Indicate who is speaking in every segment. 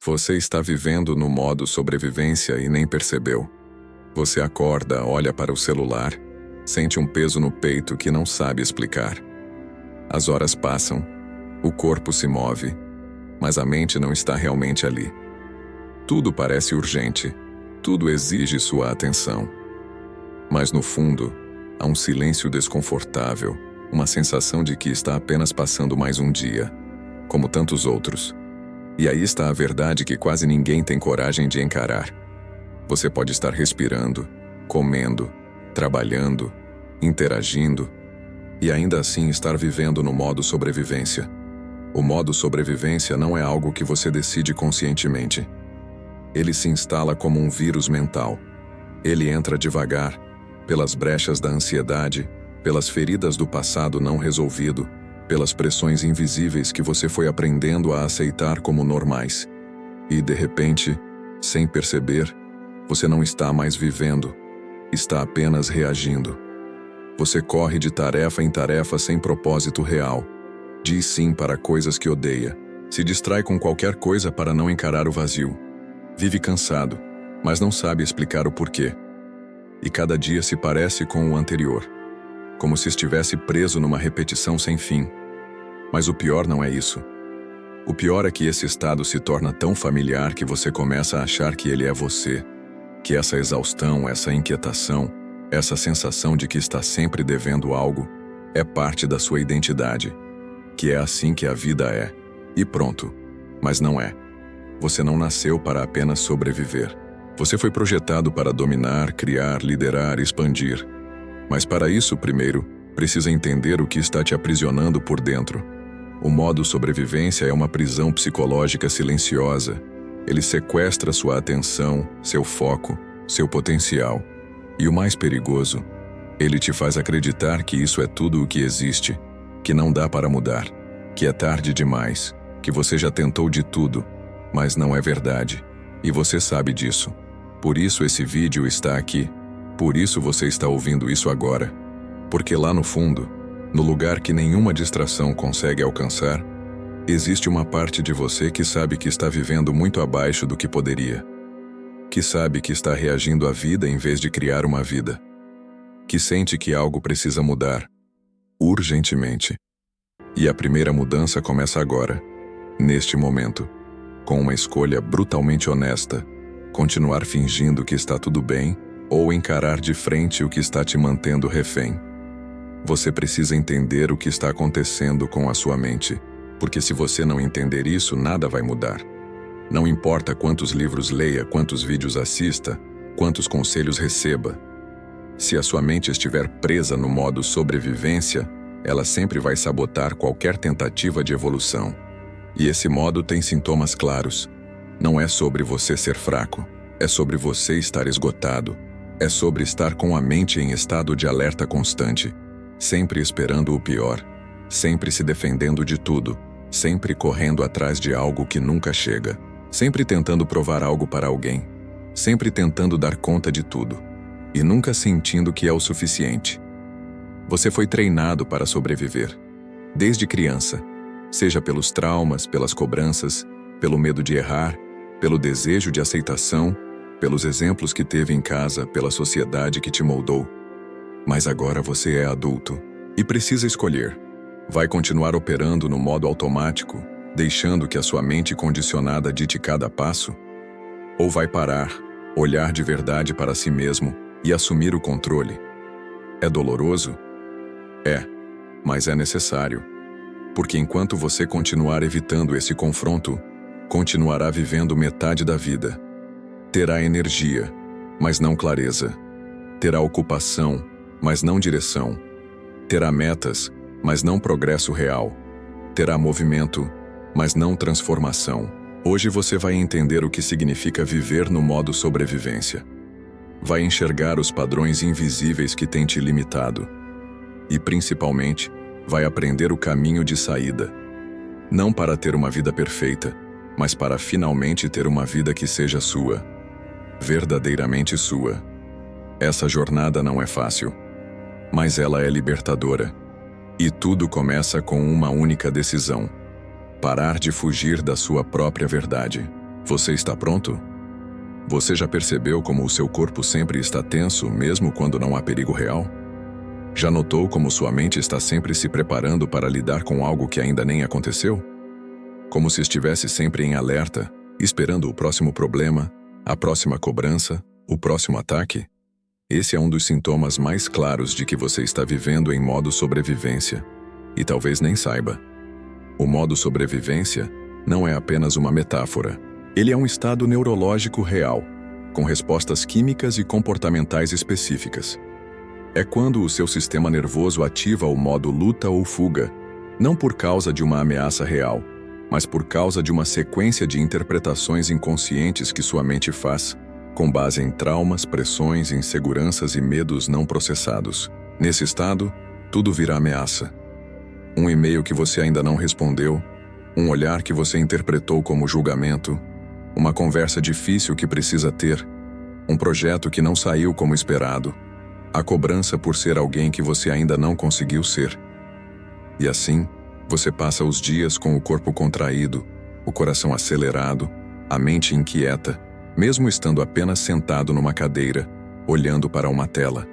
Speaker 1: Você está vivendo no modo sobrevivência e nem percebeu. Você acorda, olha para o celular, sente um peso no peito que não sabe explicar. As horas passam, o corpo se move, mas a mente não está realmente ali. Tudo parece urgente, tudo exige sua atenção. Mas no fundo, há um silêncio desconfortável, uma sensação de que está apenas passando mais um dia, como tantos outros. E aí está a verdade que quase ninguém tem coragem de encarar. Você pode estar respirando, comendo, trabalhando, interagindo, e ainda assim estar vivendo no modo sobrevivência. O modo sobrevivência não é algo que você decide conscientemente. Ele se instala como um vírus mental. Ele entra devagar, pelas brechas da ansiedade, pelas feridas do passado não resolvido, pelas pressões invisíveis que você foi aprendendo a aceitar como normais. E, de repente, sem perceber, você não está mais vivendo, está apenas reagindo. Você corre de tarefa em tarefa sem propósito real. Diz sim para coisas que odeia. Se distrai com qualquer coisa para não encarar o vazio. Vive cansado, mas não sabe explicar o porquê. E cada dia se parece com o anterior, como se estivesse preso numa repetição sem fim. Mas o pior não é isso. O pior é que esse estado se torna tão familiar que você começa a achar que ele é você, que essa exaustão, essa inquietação, essa sensação de que está sempre devendo algo, é parte da sua identidade, que é assim que a vida é, e pronto. Mas não é. Você não nasceu para apenas sobreviver. Você foi projetado para dominar, criar, liderar, expandir. Mas para isso, primeiro, precisa entender o que está te aprisionando por dentro. O modo sobrevivência é uma prisão psicológica silenciosa. Ele sequestra sua atenção, seu foco, seu potencial. E o mais perigoso, ele te faz acreditar que isso é tudo o que existe, que não dá para mudar, que é tarde demais, que você já tentou de tudo, mas não é verdade. E você sabe disso. Por isso esse vídeo está aqui. Por isso você está ouvindo isso agora. Porque lá no fundo, no lugar que nenhuma distração consegue alcançar, existe uma parte de você que sabe que está vivendo muito abaixo do que poderia. Que sabe que está reagindo à vida em vez de criar uma vida. Que sente que algo precisa mudar, urgentemente. E a primeira mudança começa agora, neste momento, com uma escolha brutalmente honesta: continuar fingindo que está tudo bem ou encarar de frente o que está te mantendo refém. Você precisa entender o que está acontecendo com a sua mente, porque se você não entender isso, nada vai mudar. Não importa quantos livros leia, quantos vídeos assista, quantos conselhos receba. Se a sua mente estiver presa no modo sobrevivência, ela sempre vai sabotar qualquer tentativa de evolução. E esse modo tem sintomas claros. Não é sobre você ser fraco, é sobre você estar esgotado. É sobre estar com a mente em estado de alerta constante, sempre esperando o pior, sempre se defendendo de tudo, sempre correndo atrás de algo que nunca chega, sempre tentando provar algo para alguém, sempre tentando dar conta de tudo, e nunca sentindo que é o suficiente. Você foi treinado para sobreviver, desde criança, seja pelos traumas, pelas cobranças, pelo medo de errar, pelo desejo de aceitação, pelos exemplos que teve em casa, pela sociedade que te moldou. Mas agora você é adulto e precisa escolher. Vai continuar operando no modo automático, deixando que a sua mente condicionada dite cada passo? Ou vai parar, olhar de verdade para si mesmo e assumir o controle? É doloroso? É, mas é necessário. Porque enquanto você continuar evitando esse confronto, continuará vivendo metade da vida. Terá energia, mas não clareza. Terá ocupação, mas não direção. Terá metas, mas não progresso real. Terá movimento, mas não transformação. Hoje você vai entender o que significa viver no modo sobrevivência. Vai enxergar os padrões invisíveis que têm te limitado. E, principalmente, vai aprender o caminho de saída. Não para ter uma vida perfeita, mas para finalmente ter uma vida que seja sua. Verdadeiramente sua. Essa jornada não é fácil, mas ela é libertadora. E tudo começa com uma única decisão: parar de fugir da sua própria verdade. Você está pronto? Você já percebeu como o seu corpo sempre está tenso, mesmo quando não há perigo real? Já notou como sua mente está sempre se preparando para lidar com algo que ainda nem aconteceu? Como se estivesse sempre em alerta, esperando o próximo problema, a próxima cobrança, o próximo ataque? Esse é um dos sintomas mais claros de que você está vivendo em modo sobrevivência. E talvez nem saiba. O modo sobrevivência não é apenas uma metáfora. Ele é um estado neurológico real, com respostas químicas e comportamentais específicas. É quando o seu sistema nervoso ativa o modo luta ou fuga, não por causa de uma ameaça real, mas por causa de uma sequência de interpretações inconscientes que sua mente faz, com base em traumas, pressões, inseguranças e medos não processados. Nesse estado, tudo vira ameaça. Um e-mail que você ainda não respondeu, um olhar que você interpretou como julgamento, uma conversa difícil que precisa ter, um projeto que não saiu como esperado, a cobrança por ser alguém que você ainda não conseguiu ser. E assim, você passa os dias com o corpo contraído, o coração acelerado, a mente inquieta, mesmo estando apenas sentado numa cadeira, olhando para uma tela.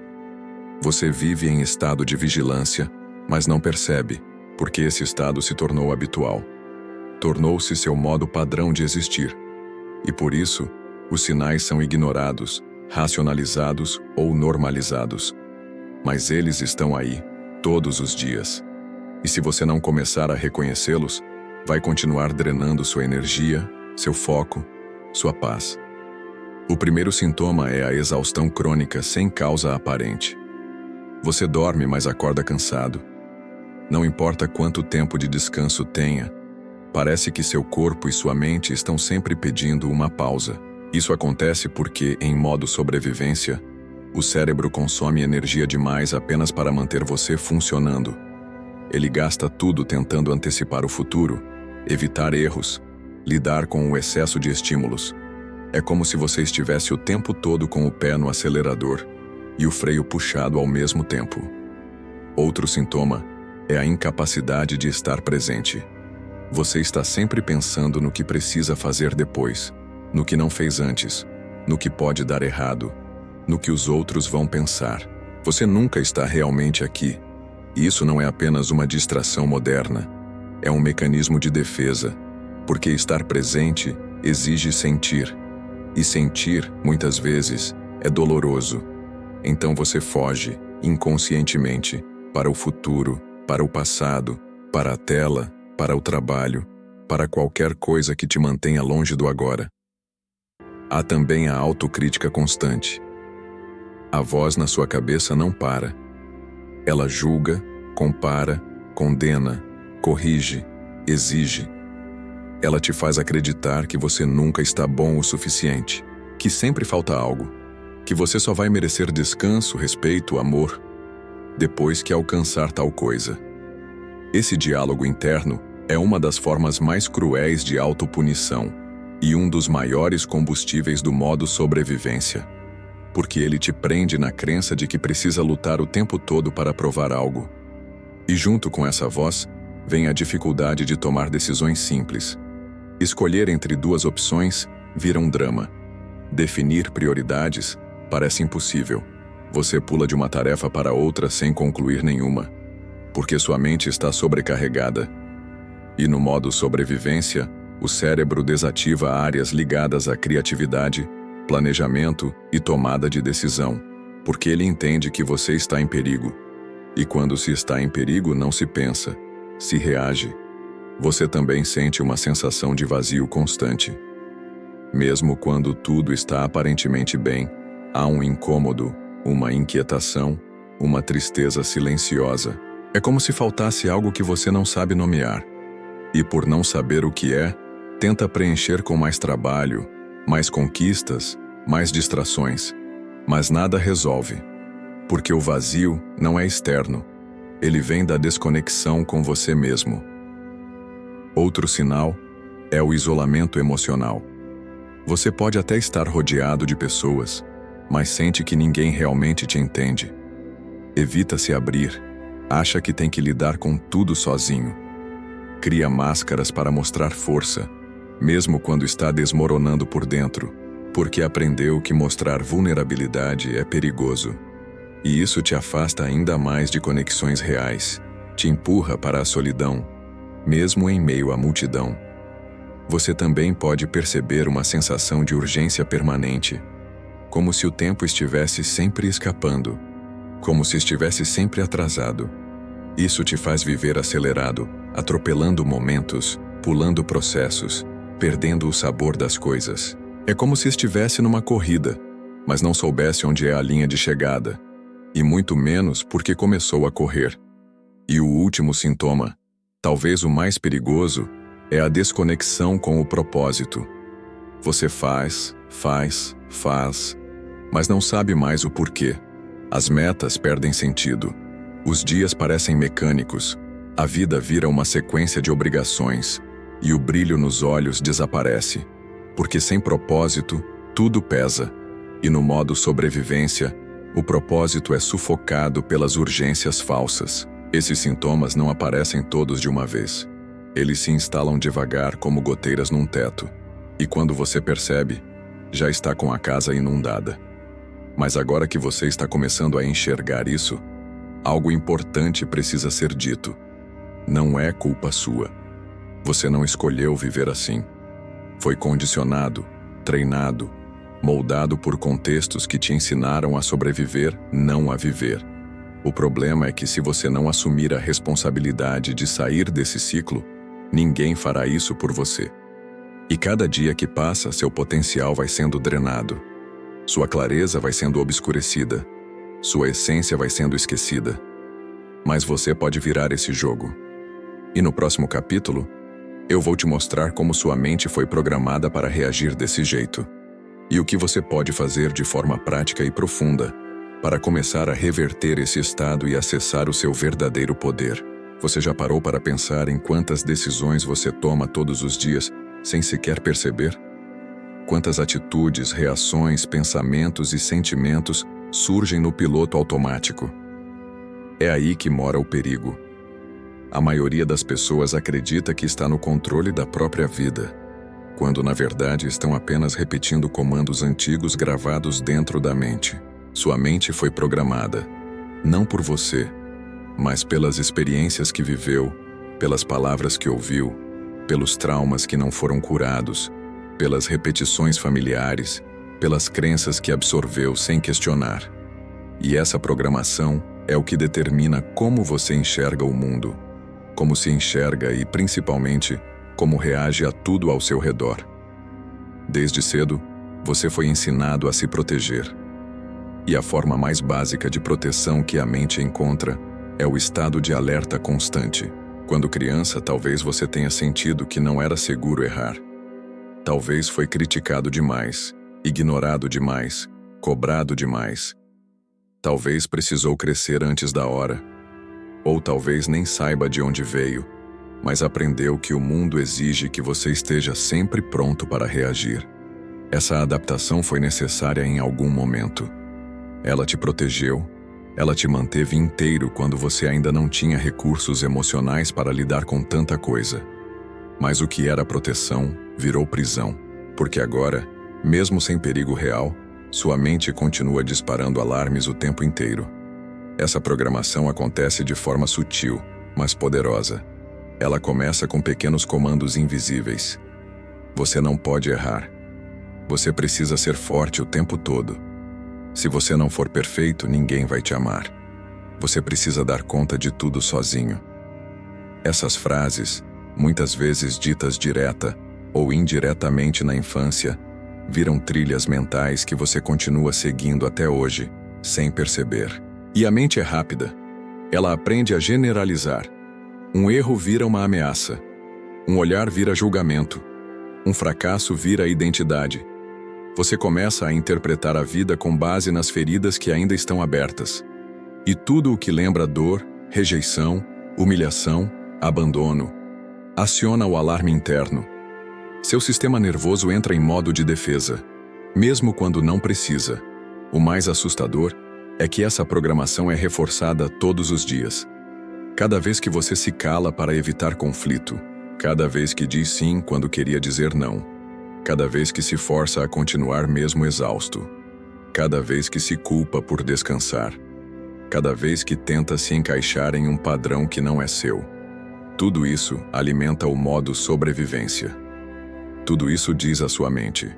Speaker 1: Você vive em estado de vigilância, mas não percebe, porque esse estado se tornou habitual. Tornou-se seu modo padrão de existir. E por isso, os sinais são ignorados, racionalizados ou normalizados. Mas eles estão aí, todos os dias. E se você não começar a reconhecê-los, vai continuar drenando sua energia, seu foco, sua paz. O primeiro sintoma é a exaustão crônica sem causa aparente. Você dorme, mas acorda cansado. Não importa quanto tempo de descanso tenha, parece que seu corpo e sua mente estão sempre pedindo uma pausa. Isso acontece porque, em modo sobrevivência, o cérebro consome energia demais apenas para manter você funcionando. Ele gasta tudo tentando antecipar o futuro, evitar erros, lidar com o excesso de estímulos. É como se você estivesse o tempo todo com o pé no acelerador e o freio puxado ao mesmo tempo. Outro sintoma é a incapacidade de estar presente. Você está sempre pensando no que precisa fazer depois, no que não fez antes, no que pode dar errado, no que os outros vão pensar. Você nunca está realmente aqui. E isso não é apenas uma distração moderna. É um mecanismo de defesa, porque estar presente exige sentir. E sentir, muitas vezes, é doloroso. Então você foge, inconscientemente, para o futuro, para o passado, para a tela, para o trabalho, para qualquer coisa que te mantenha longe do agora. Há também a autocrítica constante. A voz na sua cabeça não para. Ela julga, compara, condena, corrige, exige. Ela te faz acreditar que você nunca está bom o suficiente, que sempre falta algo, que você só vai merecer descanso, respeito, amor, depois que alcançar tal coisa. Esse diálogo interno é uma das formas mais cruéis de autopunição e um dos maiores combustíveis do modo sobrevivência, porque ele te prende na crença de que precisa lutar o tempo todo para provar algo. E junto com essa voz, vem a dificuldade de tomar decisões simples. Escolher entre duas opções vira um drama. Definir prioridades parece impossível. Você pula de uma tarefa para outra sem concluir nenhuma, porque sua mente está sobrecarregada. E no modo sobrevivência, o cérebro desativa áreas ligadas à criatividade, planejamento e tomada de decisão, porque ele entende que você está em perigo. E quando se está em perigo, não se pensa, se reage. Você também sente uma sensação de vazio constante. Mesmo quando tudo está aparentemente bem, há um incômodo, uma inquietação, uma tristeza silenciosa. É como se faltasse algo que você não sabe nomear. E por não saber o que é, tenta preencher com mais trabalho, mais conquistas, mais distrações. Mas nada resolve. Porque o vazio não é externo. Ele vem da desconexão com você mesmo. Outro sinal é o isolamento emocional. Você pode até estar rodeado de pessoas, mas sente que ninguém realmente te entende. Evita se abrir, acha que tem que lidar com tudo sozinho. Cria máscaras para mostrar força, mesmo quando está desmoronando por dentro, porque aprendeu que mostrar vulnerabilidade é perigoso. E isso te afasta ainda mais de conexões reais, te empurra para a solidão, mesmo em meio à multidão. Você também pode perceber uma sensação de urgência permanente, como se o tempo estivesse sempre escapando, como se estivesse sempre atrasado. Isso te faz viver acelerado, atropelando momentos, pulando processos, perdendo o sabor das coisas. É como se estivesse numa corrida, mas não soubesse onde é a linha de chegada, e muito menos porque começou a correr. E o último sintoma, talvez o mais perigoso, é a desconexão com o propósito. Você faz, mas não sabe mais o porquê. As metas perdem sentido. Os dias parecem mecânicos. A vida vira uma sequência de obrigações, e o brilho nos olhos desaparece. Porque sem propósito, tudo pesa. E no modo sobrevivência, o propósito é sufocado pelas urgências falsas. Esses sintomas não aparecem todos de uma vez. Eles se instalam devagar como goteiras num teto. E quando você percebe, já está com a casa inundada. Mas agora que você está começando a enxergar isso, algo importante precisa ser dito. Não é culpa sua. Você não escolheu viver assim. Foi condicionado, treinado, moldado por contextos que te ensinaram a sobreviver, não a viver. O problema é que se você não assumir a responsabilidade de sair desse ciclo, ninguém fará isso por você. E cada dia que passa, seu potencial vai sendo drenado. Sua clareza vai sendo obscurecida. Sua essência vai sendo esquecida. Mas você pode virar esse jogo. E no próximo capítulo, eu vou te mostrar como sua mente foi programada para reagir desse jeito. E o que você pode fazer de forma prática e profunda para começar a reverter esse estado e acessar o seu verdadeiro poder. Você já parou para pensar em quantas decisões você toma todos os dias sem sequer perceber? Quantas atitudes, reações, pensamentos e sentimentos surgem no piloto automático? É aí que mora o perigo. A maioria das pessoas acredita que está no controle da própria vida, quando na verdade estão apenas repetindo comandos antigos gravados dentro da mente. Sua mente foi programada, não por você, mas pelas experiências que viveu, pelas palavras que ouviu, pelos traumas que não foram curados, pelas repetições familiares, pelas crenças que absorveu sem questionar. E essa programação é o que determina como você enxerga o mundo, como se enxerga e, principalmente, como reage a tudo ao seu redor. Desde cedo, você foi ensinado a se proteger. E a forma mais básica de proteção que a mente encontra é o estado de alerta constante. Quando criança, talvez você tenha sentido que não era seguro errar. Talvez foi criticado demais, ignorado demais, cobrado demais. Talvez precisou crescer antes da hora. Ou talvez nem saiba de onde veio, mas aprendeu que o mundo exige que você esteja sempre pronto para reagir. Essa adaptação foi necessária em algum momento. Ela te protegeu, ela te manteve inteiro quando você ainda não tinha recursos emocionais para lidar com tanta coisa. Mas o que era proteção virou prisão, porque agora, mesmo sem perigo real, sua mente continua disparando alarmes o tempo inteiro. Essa programação acontece de forma sutil, mas poderosa. Ela começa com pequenos comandos invisíveis. Você não pode errar. Você precisa ser forte o tempo todo. Se você não for perfeito, ninguém vai te amar. Você precisa dar conta de tudo sozinho. Essas frases, muitas vezes ditas direta ou indiretamente na infância, viram trilhas mentais que você continua seguindo até hoje, sem perceber. E a mente é rápida. Ela aprende a generalizar. Um erro vira uma ameaça. Um olhar vira julgamento. Um fracasso vira identidade. Você começa a interpretar a vida com base nas feridas que ainda estão abertas. E tudo o que lembra dor, rejeição, humilhação, abandono, aciona o alarme interno. Seu sistema nervoso entra em modo de defesa, mesmo quando não precisa. O mais assustador é que essa programação é reforçada todos os dias. Cada vez que você se cala para evitar conflito, Cada vez que diz sim quando queria dizer não. Cada vez que se força a continuar mesmo exausto. Cada vez que se culpa por descansar. Cada vez que tenta se encaixar em um padrão que não é seu. Tudo isso alimenta o modo sobrevivência. Tudo isso diz à sua mente: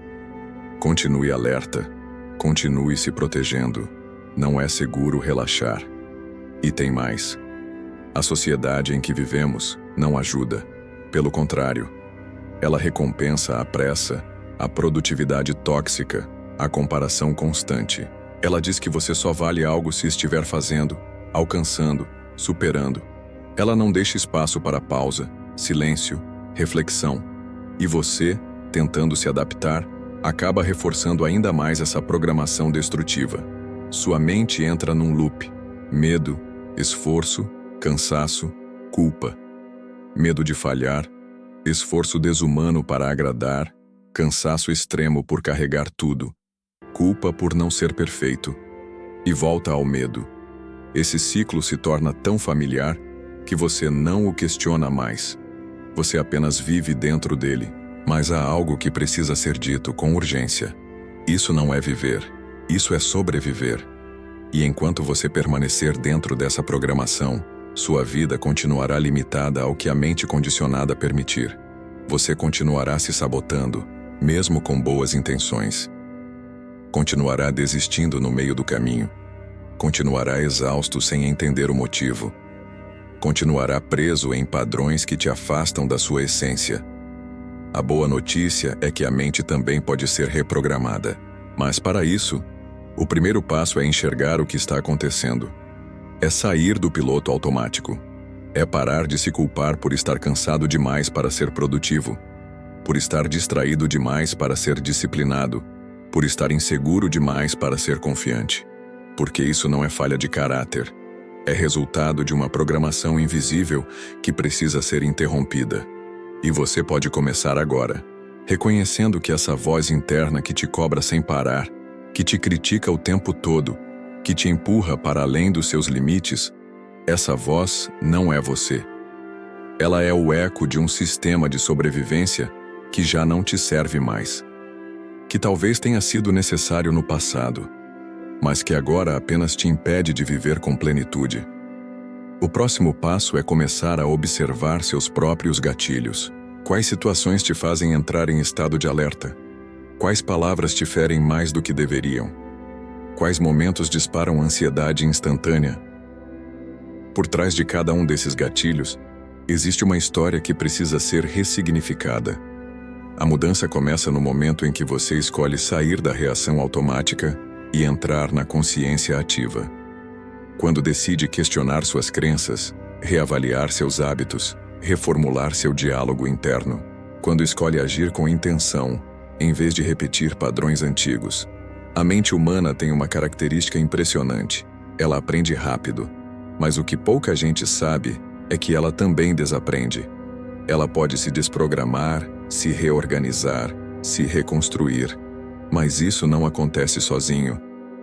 Speaker 1: continue alerta, continue se protegendo, não é seguro relaxar. E tem mais. A sociedade em que vivemos não ajuda. Pelo contrário, ela recompensa a pressa, a produtividade tóxica, a comparação constante. Ela diz que você só vale algo se estiver fazendo, alcançando, superando. Ela não deixa espaço para pausa, silêncio, reflexão. E você, tentando se adaptar, acaba reforçando ainda mais essa programação destrutiva. Sua mente entra num loop. Medo, esforço, cansaço, culpa. Medo de falhar, esforço desumano para agradar, cansaço extremo por carregar tudo, culpa por não ser perfeito. E volta ao medo. Esse ciclo se torna tão familiar que você não o questiona mais. Você apenas vive dentro dele, mas há algo que precisa ser dito com urgência. Isso não é viver, isso é sobreviver. E enquanto você permanecer dentro dessa programação, sua vida continuará limitada ao que a mente condicionada permitir. Você continuará se sabotando, mesmo com boas intenções. Continuará desistindo no meio do caminho. Continuará exausto sem entender o motivo. Continuará preso em padrões que te afastam da sua essência. A boa notícia é que a mente também pode ser reprogramada. Mas para isso, o primeiro passo é enxergar o que está acontecendo. É sair do piloto automático. É parar de se culpar por estar cansado demais para ser produtivo, por estar distraído demais para ser disciplinado, por estar inseguro demais para ser confiante. Porque isso não é falha de caráter. É resultado de uma programação invisível que precisa ser interrompida. E você pode começar agora, reconhecendo que essa voz interna que te cobra sem parar, que te critica o tempo todo, que te empurra para além dos seus limites, essa voz não é você. Ela é o eco de um sistema de sobrevivência que já não te serve mais. Que talvez tenha sido necessário no passado, mas que agora apenas te impede de viver com plenitude. O próximo passo é começar a observar seus próprios gatilhos. Quais situações te fazem entrar em estado de alerta? Quais palavras te ferem mais do que deveriam? Quais momentos disparam ansiedade instantânea? Por trás de cada um desses gatilhos, existe uma história que precisa ser ressignificada. A mudança começa no momento em que você escolhe sair da reação automática e entrar na consciência ativa. Quando decide questionar suas crenças, reavaliar seus hábitos, reformular seu diálogo interno. Quando escolhe agir com intenção, em vez de repetir padrões antigos. A mente humana tem uma característica impressionante. Ela aprende rápido. Mas o que pouca gente sabe é que ela também desaprende. Ela pode se desprogramar, se reorganizar, se reconstruir. Mas isso não acontece sozinho.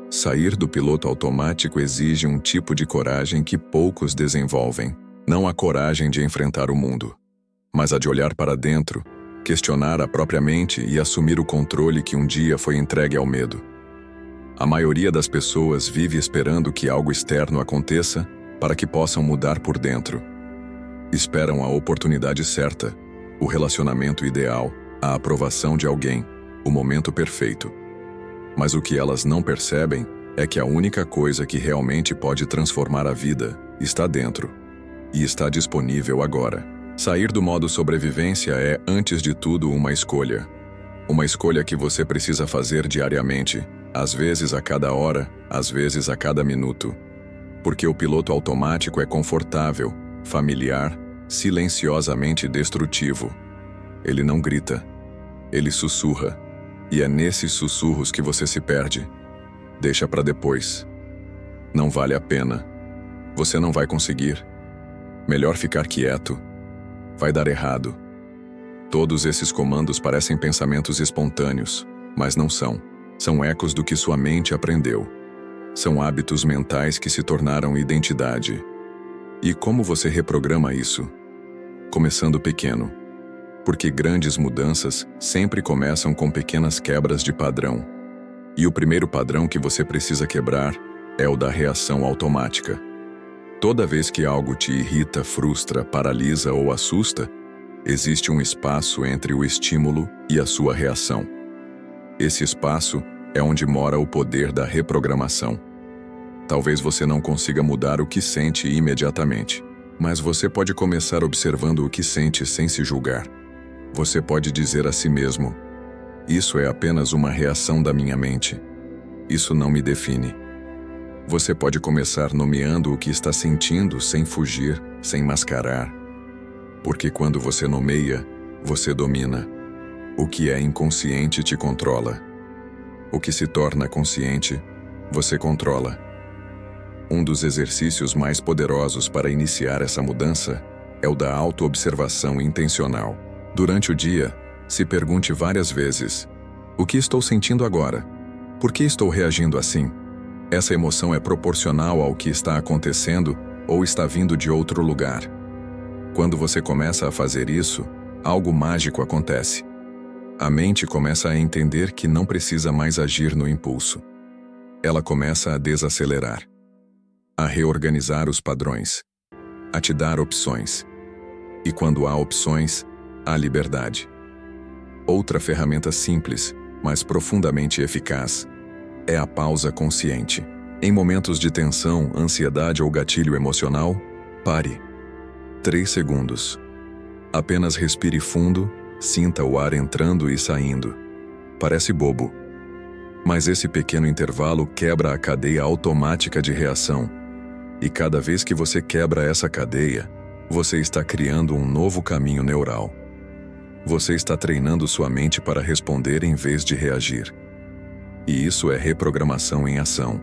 Speaker 1: Sair do piloto automático exige um tipo de coragem que poucos desenvolvem. Não a coragem de enfrentar o mundo, mas a de olhar para dentro, questionar a própria mente e assumir o controle que um dia foi entregue ao medo. A maioria das pessoas vive esperando que algo externo aconteça para que possam mudar por dentro. Esperam a oportunidade certa, o relacionamento ideal, a aprovação de alguém, o momento perfeito. Mas o que elas não percebem é que a única coisa que realmente pode transformar a vida está dentro. E está disponível agora. Sair do modo sobrevivência é, antes de tudo, uma escolha. Uma escolha que você precisa fazer diariamente, às vezes a cada hora, às vezes a cada minuto. Porque o piloto automático é confortável, familiar, silenciosamente destrutivo. Ele não grita, ele sussurra. E é nesses sussurros que você se perde. Deixa para depois. Não vale a pena. Você não vai conseguir. Melhor ficar quieto. Vai dar errado. Todos esses comandos parecem pensamentos espontâneos, mas não são. São ecos do que sua mente aprendeu. São hábitos mentais que se tornaram identidade. E como você reprograma isso? Começando pequeno. Porque grandes mudanças sempre começam com pequenas quebras de padrão. E o primeiro padrão que você precisa quebrar é o da reação automática. Toda vez que algo te irrita, frustra, paralisa ou assusta, existe um espaço entre o estímulo e a sua reação. Esse espaço é onde mora o poder da reprogramação. Talvez você não consiga mudar o que sente imediatamente, mas você pode começar observando o que sente sem se julgar. Você pode dizer a si mesmo: isso é apenas uma reação da minha mente. Isso não me define. Você pode começar nomeando o que está sentindo sem fugir, sem mascarar. Porque quando você nomeia, você domina. O que é inconsciente te controla. O que se torna consciente, você controla. Um dos exercícios mais poderosos para iniciar essa mudança é o da autoobservação intencional. Durante o dia, se pergunte várias vezes: o que estou sentindo agora? Por que estou reagindo assim? Essa emoção é proporcional ao que está acontecendo ou está vindo de outro lugar? Quando você começa a fazer isso, algo mágico acontece. A mente começa a entender que não precisa mais agir no impulso. Ela começa a desacelerar, a reorganizar os padrões, a te dar opções. E quando há opções, há liberdade. Outra ferramenta simples, mas profundamente eficaz, é a pausa consciente. Em momentos de tensão, ansiedade ou gatilho emocional, pare. 3 segundos. Apenas respire fundo, sinta o ar entrando e saindo. Parece bobo, mas esse pequeno intervalo quebra a cadeia automática de reação. E cada vez que você quebra essa cadeia, você está criando um novo caminho neural. Você está treinando sua mente para responder em vez de reagir. E isso é reprogramação em ação.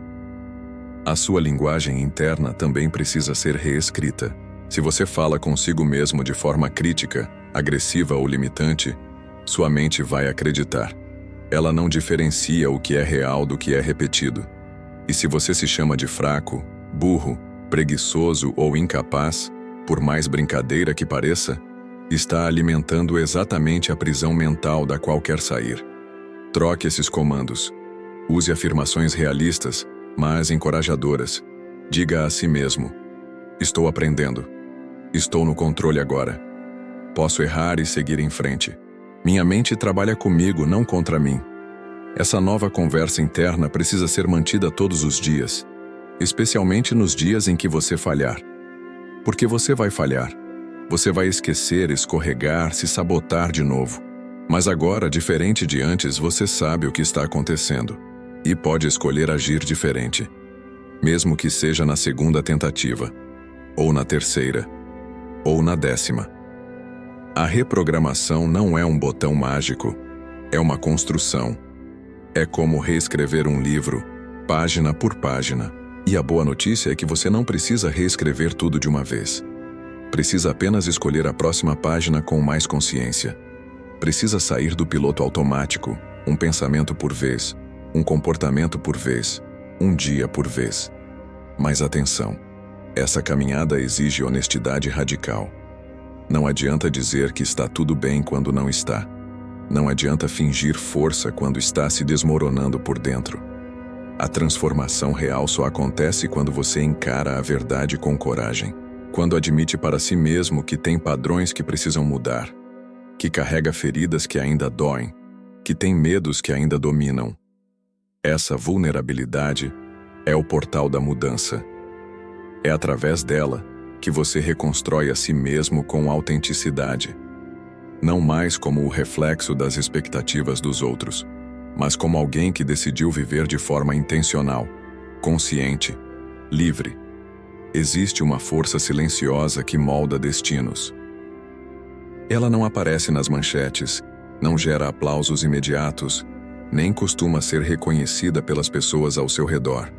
Speaker 1: A sua linguagem interna também precisa ser reescrita. Se você fala consigo mesmo de forma crítica, agressiva ou limitante, sua mente vai acreditar. Ela não diferencia o que é real do que é repetido. E se você se chama de fraco, burro, preguiçoso ou incapaz, por mais brincadeira que pareça, está alimentando exatamente a prisão mental da qual quer sair. Troque esses comandos. Use afirmações realistas, mas encorajadoras. Diga a si mesmo: estou aprendendo. Estou no controle agora. Posso errar e seguir em frente. Minha mente trabalha comigo, não contra mim. Essa nova conversa interna precisa ser mantida todos os dias, especialmente nos dias em que você falhar. Porque você vai falhar. Você vai esquecer, escorregar, se sabotar de novo. Mas agora, diferente de antes, você sabe o que está acontecendo e pode escolher agir diferente, mesmo que seja na segunda tentativa, ou na terceira, ou na 10ª. A reprogramação não é um botão mágico, é uma construção. É como reescrever um livro, página por página. E a boa notícia é que você não precisa reescrever tudo de uma vez. Precisa apenas escolher a próxima página com mais consciência. Precisa sair do piloto automático, um pensamento por vez, um comportamento por vez, um dia por vez. Mas atenção, essa caminhada exige honestidade radical. Não adianta dizer que está tudo bem quando não está. Não adianta fingir força quando está se desmoronando por dentro. A transformação real só acontece quando você encara a verdade com coragem. Quando admite para si mesmo que tem padrões que precisam mudar, que carrega feridas que ainda doem, que tem medos que ainda dominam. Essa vulnerabilidade é o portal da mudança. É através dela que você reconstrói a si mesmo com autenticidade. Não mais como o reflexo das expectativas dos outros, mas como alguém que decidiu viver de forma intencional, consciente, livre. Existe uma força silenciosa que molda destinos. Ela não aparece nas manchetes, não gera aplausos imediatos, nem costuma ser reconhecida pelas pessoas ao seu redor.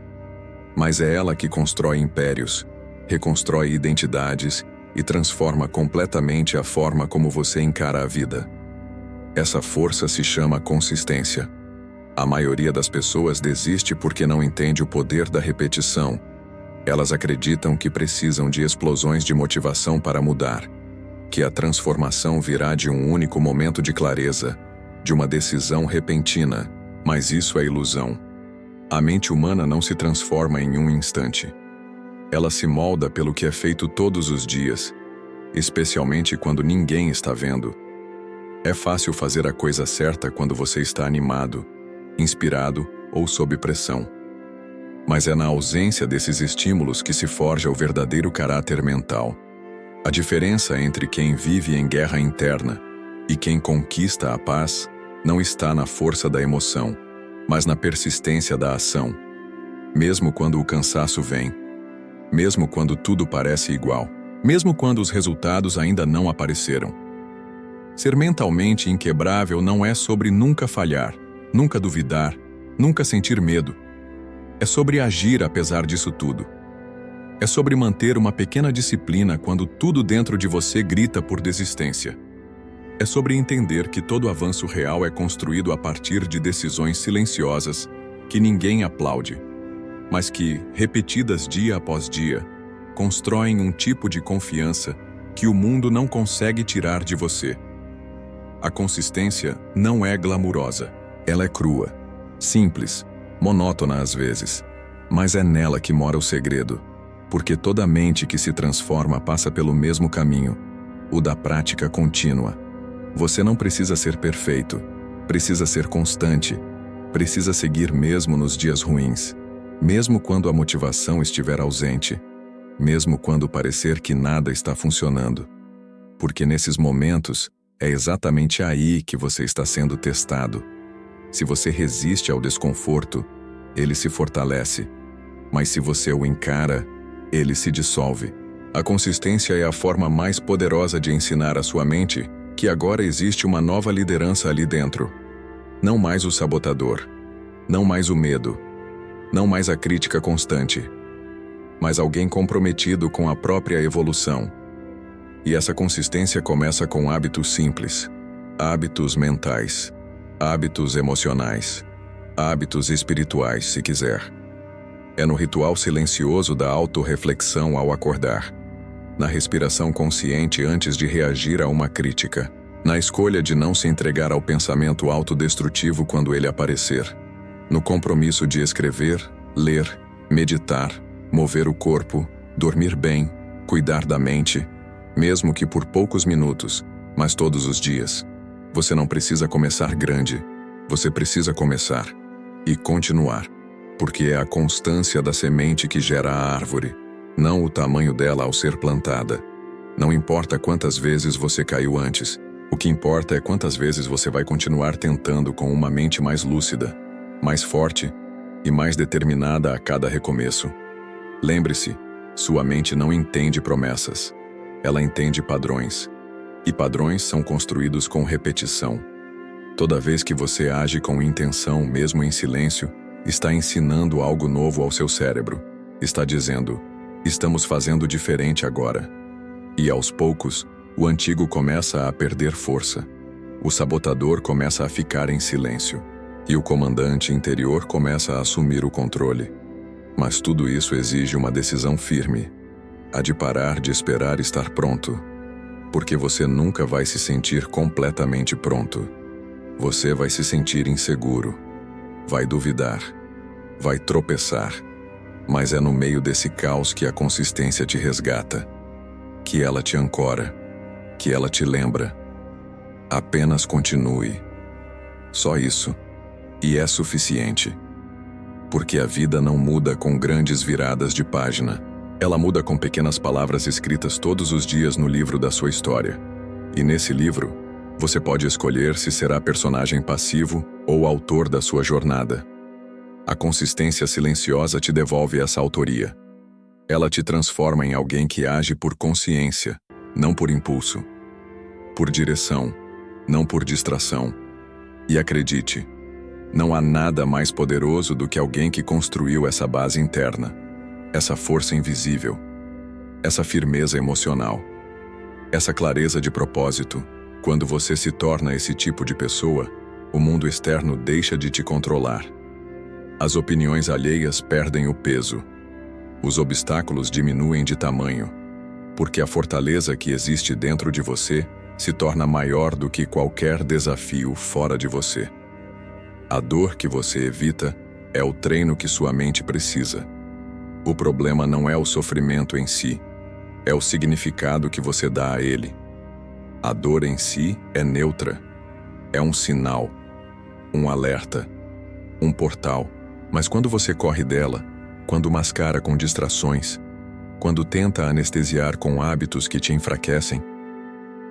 Speaker 1: Mas é ela que constrói impérios, reconstrói identidades e transforma completamente a forma como você encara a vida. Essa força se chama consistência. A maioria das pessoas desiste porque não entende o poder da repetição. Elas acreditam que precisam de explosões de motivação para mudar. que a transformação virá de um único momento de clareza, de uma decisão repentina, mas isso é ilusão. A mente humana não se transforma em um instante. Ela se molda pelo que é feito todos os dias, especialmente quando ninguém está vendo. É fácil fazer a coisa certa quando você está animado, inspirado ou sob pressão. Mas é na ausência desses estímulos que se forja o verdadeiro caráter mental. A diferença entre quem vive em guerra interna e quem conquista a paz não está na força da emoção, mas na persistência da ação. Mesmo quando o cansaço vem, mesmo quando tudo parece igual, mesmo quando os resultados ainda não apareceram. Ser mentalmente inquebrável não é sobre nunca falhar, nunca duvidar, nunca sentir medo. É sobre agir apesar disso tudo. É sobre manter uma pequena disciplina quando tudo dentro de você grita por desistência. É sobre entender que todo avanço real é construído a partir de decisões silenciosas que ninguém aplaude, mas que, repetidas dia após dia, constroem um tipo de confiança que o mundo não consegue tirar de você. A consistência não é glamurosa. Ela é crua, simples, monótona às vezes, mas é nela que mora o segredo, porque toda mente que se transforma passa pelo mesmo caminho, o da prática contínua. Você não precisa ser perfeito, precisa ser constante, precisa seguir mesmo nos dias ruins, mesmo quando a motivação estiver ausente, mesmo quando parecer que nada está funcionando. Porque nesses momentos, é exatamente aí que você está sendo testado. Se você resiste ao desconforto, ele se fortalece. Mas se você o encara, ele se dissolve. A consistência é a forma mais poderosa de ensinar à sua mente que agora existe uma nova liderança ali dentro. Não mais o sabotador, não mais o medo, não mais a crítica constante, mas alguém comprometido com a própria evolução. E essa consistência começa com hábitos simples, hábitos mentais, hábitos emocionais, hábitos espirituais, se quiser. É no ritual silencioso da autorreflexão ao acordar, na respiração consciente antes de reagir a uma crítica, na escolha de não se entregar ao pensamento autodestrutivo quando ele aparecer, no compromisso de escrever, ler, meditar, mover o corpo, dormir bem, cuidar da mente, mesmo que por poucos minutos, mas todos os dias. Você não precisa começar grande, você precisa começar e continuar, porque é a constância da semente que gera a árvore, não o tamanho dela ao ser plantada. Não importa quantas vezes você caiu antes, o que importa é quantas vezes você vai continuar tentando com uma mente mais lúcida, mais forte e mais determinada a cada recomeço. Lembre-se, sua mente não entende promessas, ela entende padrões, e padrões são construídos com repetição. Toda vez que você age com intenção, mesmo em silêncio, está ensinando algo novo ao seu cérebro. Está dizendo, estamos fazendo diferente agora. E aos poucos, o antigo começa a perder força. O sabotador começa a ficar em silêncio. E o comandante interior começa a assumir o controle. Mas tudo isso exige uma decisão firme, a de parar de esperar estar pronto. Porque você nunca vai se sentir completamente pronto. Você vai se sentir inseguro, vai duvidar, vai tropeçar, mas é no meio desse caos que a consistência te resgata, que ela te ancora, que ela te lembra. Apenas continue. Só isso, e é suficiente. Porque a vida não muda com grandes viradas de página. Ela muda com pequenas palavras escritas todos os dias no livro da sua história. E nesse livro, você pode escolher se será personagem passivo ou autor da sua jornada. A consistência silenciosa te devolve essa autoria. Ela te transforma em alguém que age por consciência, não por impulso. Por direção, não por distração. E acredite, não há nada mais poderoso do que alguém que construiu essa base interna, essa força invisível, essa firmeza emocional, essa clareza de propósito. Quando você se torna esse tipo de pessoa, o mundo externo deixa de te controlar. As opiniões alheias perdem o peso. Os obstáculos diminuem de tamanho. porque a fortaleza que existe dentro de você se torna maior do que qualquer desafio fora de você. A dor que você evita é o treino que sua mente precisa. O problema não é o sofrimento em si, é o significado que você dá a ele. A dor em si é neutra, é um sinal, um alerta, um portal. Mas quando você corre dela, quando mascara com distrações, quando tenta anestesiar com hábitos que te enfraquecem,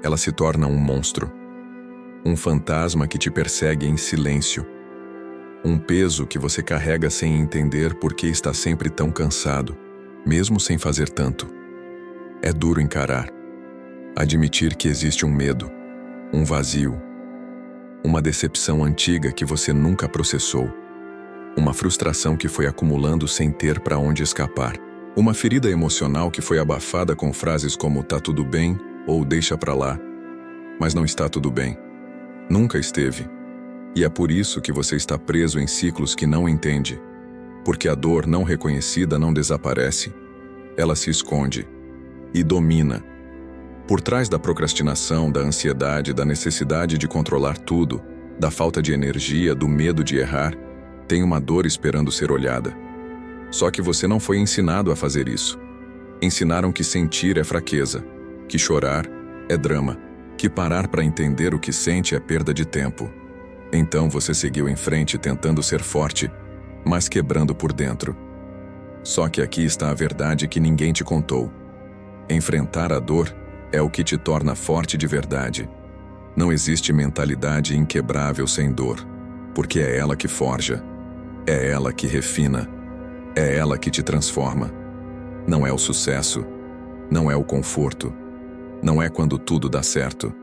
Speaker 1: ela se torna um monstro, um fantasma que te persegue em silêncio, um peso que você carrega sem entender por que está sempre tão cansado, mesmo sem fazer tanto. É duro encarar, admitir que existe um medo, um vazio, uma decepção antiga que você nunca processou, uma frustração que foi acumulando sem ter para onde escapar, uma ferida emocional que foi abafada com frases como "tá tudo bem" ou "deixa pra lá", mas não está tudo bem. Nunca esteve. E é por isso que você está preso em ciclos que não entende, porque a dor não reconhecida não desaparece, ela se esconde e domina. Por trás da procrastinação, da ansiedade, da necessidade de controlar tudo, da falta de energia, do medo de errar, tem uma dor esperando ser olhada. Só que você não foi ensinado a fazer isso. Ensinaram que sentir é fraqueza, que chorar é drama, que parar para entender o que sente é perda de tempo. Então você seguiu em frente tentando ser forte, mas quebrando por dentro. Só que aqui está a verdade que ninguém te contou. Enfrentar a dor é o que te torna forte de verdade. Não existe mentalidade inquebrável sem dor, porque é ela que forja, é ela que refina, é ela que te transforma. Não é o sucesso, não é o conforto, não é quando tudo dá certo.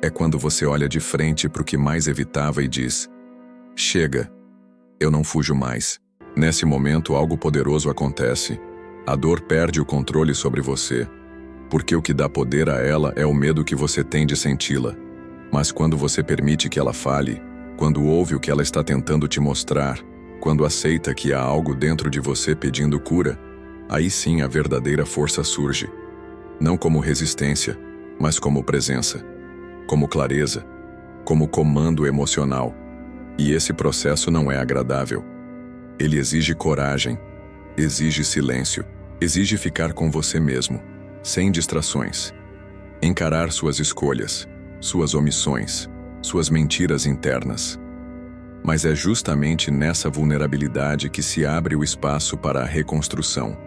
Speaker 1: É quando você olha de frente para o que mais evitava e diz: chega, eu não fujo mais. Nesse momento algo poderoso acontece. A dor perde o controle sobre você, porque o que dá poder a ela é o medo que você tem de senti-la. Mas quando você permite que ela fale, quando ouve o que ela está tentando te mostrar, quando aceita que há algo dentro de você pedindo cura, aí sim a verdadeira força surge. Não como resistência, mas como presença, como clareza, como comando emocional. E esse processo não é agradável. Ele exige coragem, exige silêncio, exige ficar com você mesmo, sem distrações. Encarar suas escolhas, suas omissões, suas mentiras internas. Mas é justamente nessa vulnerabilidade que se abre o espaço para a reconstrução.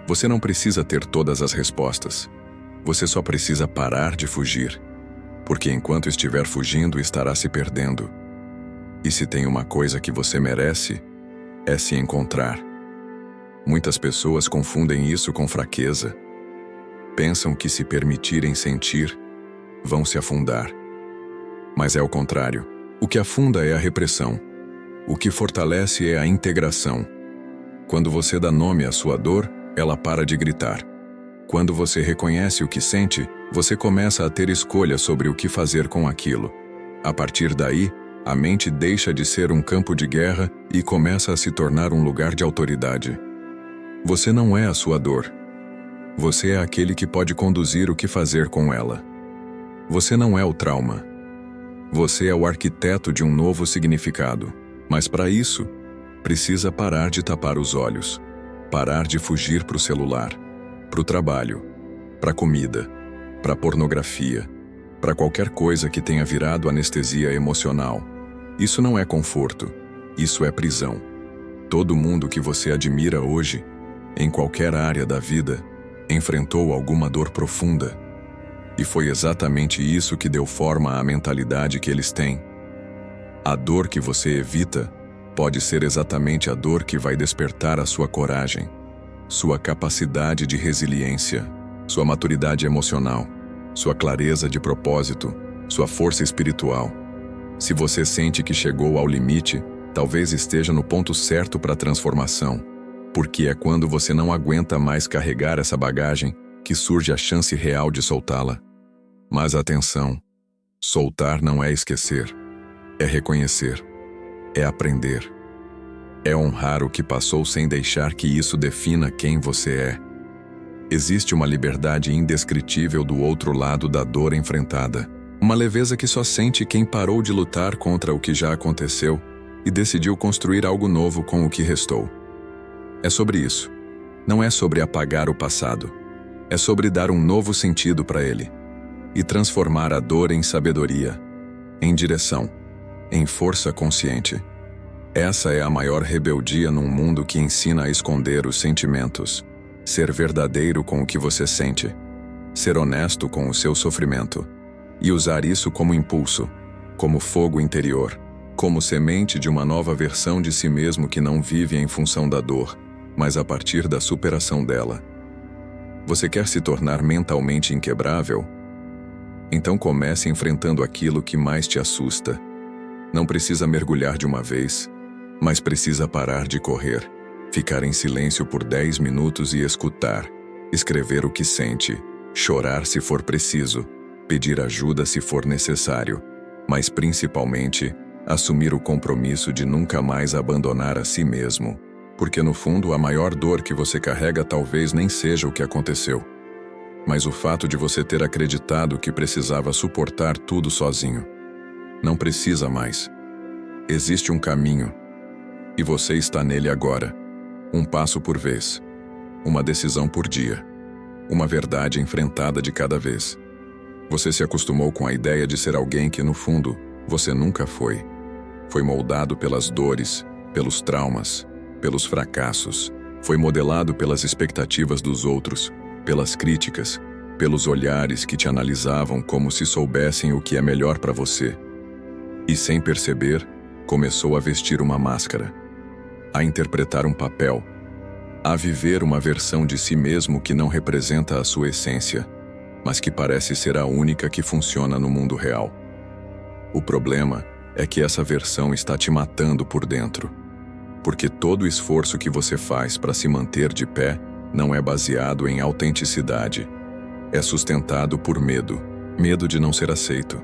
Speaker 1: Você não precisa ter todas as respostas. Você só precisa parar de fugir. Porque enquanto estiver fugindo, estará se perdendo. E se tem uma coisa que você merece, é se encontrar. Muitas pessoas confundem isso com fraqueza. Pensam que se permitirem sentir, vão se afundar. Mas é o contrário. O que afunda é a repressão. O que fortalece é a integração. Quando você dá nome à sua dor, ela para de gritar. Quando você reconhece o que sente, você começa a ter escolha sobre o que fazer com aquilo. A partir daí, a mente deixa de ser um campo de guerra e começa a se tornar um lugar de autoridade. Você não é a sua dor. Você é aquele que pode conduzir o que fazer com ela. Você não é o trauma. Você é o arquiteto de um novo significado. Mas para isso, precisa parar de tapar os olhos. Parar de fugir para o celular, para o trabalho, para a comida, para a pornografia, para qualquer coisa que tenha virado anestesia emocional. Isso não é conforto, isso é prisão. Todo mundo que você admira hoje, em qualquer área da vida, enfrentou alguma dor profunda. E foi exatamente isso que deu forma à mentalidade que eles têm. A dor que você evita pode ser exatamente a dor que vai despertar a sua coragem, sua capacidade de resiliência, sua maturidade emocional, sua clareza de propósito, sua força espiritual. Se você sente que chegou ao limite, talvez esteja no ponto certo para a transformação, porque é quando você não aguenta mais carregar essa bagagem que surge a chance real de soltá-la. Mas atenção, soltar não é esquecer, é reconhecer, é aprender, é honrar o que passou sem deixar que isso defina quem você é. Existe uma liberdade indescritível do outro lado da dor enfrentada. Uma leveza que só sente quem parou de lutar contra o que já aconteceu e decidiu construir algo novo com o que restou. É sobre isso. Não é sobre apagar o passado. É sobre dar um novo sentido para ele e transformar a dor em sabedoria, em direção, em força consciente. Essa é a maior rebeldia num mundo que ensina a esconder os sentimentos. Ser verdadeiro com o que você sente. Ser honesto com o seu sofrimento. E usar isso como impulso, como fogo interior, como semente de uma nova versão de si mesmo que não vive em função da dor, mas a partir da superação dela. Você quer se tornar mentalmente inquebrável? Então comece enfrentando aquilo que mais te assusta. Não precisa mergulhar de uma vez, mas precisa parar de correr, ficar em silêncio por 10 minutos e escutar, escrever o que sente, chorar se for preciso, pedir ajuda se for necessário, mas principalmente, assumir o compromisso de nunca mais abandonar a si mesmo, porque no fundo a maior dor que você carrega talvez nem seja o que aconteceu, mas o fato de você ter acreditado que precisava suportar tudo sozinho. Não precisa mais. Existe um caminho, e você está nele agora. Um passo por vez, uma decisão por dia, uma verdade enfrentada de cada vez. Você se acostumou com a ideia de ser alguém que, no fundo, você nunca foi. Foi moldado pelas dores, pelos traumas, pelos fracassos. Foi modelado pelas expectativas dos outros, pelas críticas, pelos olhares que te analisavam como se soubessem o que é melhor para você. E, sem perceber, começou a vestir uma máscara, a interpretar um papel, a viver uma versão de si mesmo que não representa a sua essência, mas que parece ser a única que funciona no mundo real. O problema é que essa versão está te matando por dentro, porque todo o esforço que você faz para se manter de pé não é baseado em autenticidade. É sustentado por medo, medo de não ser aceito,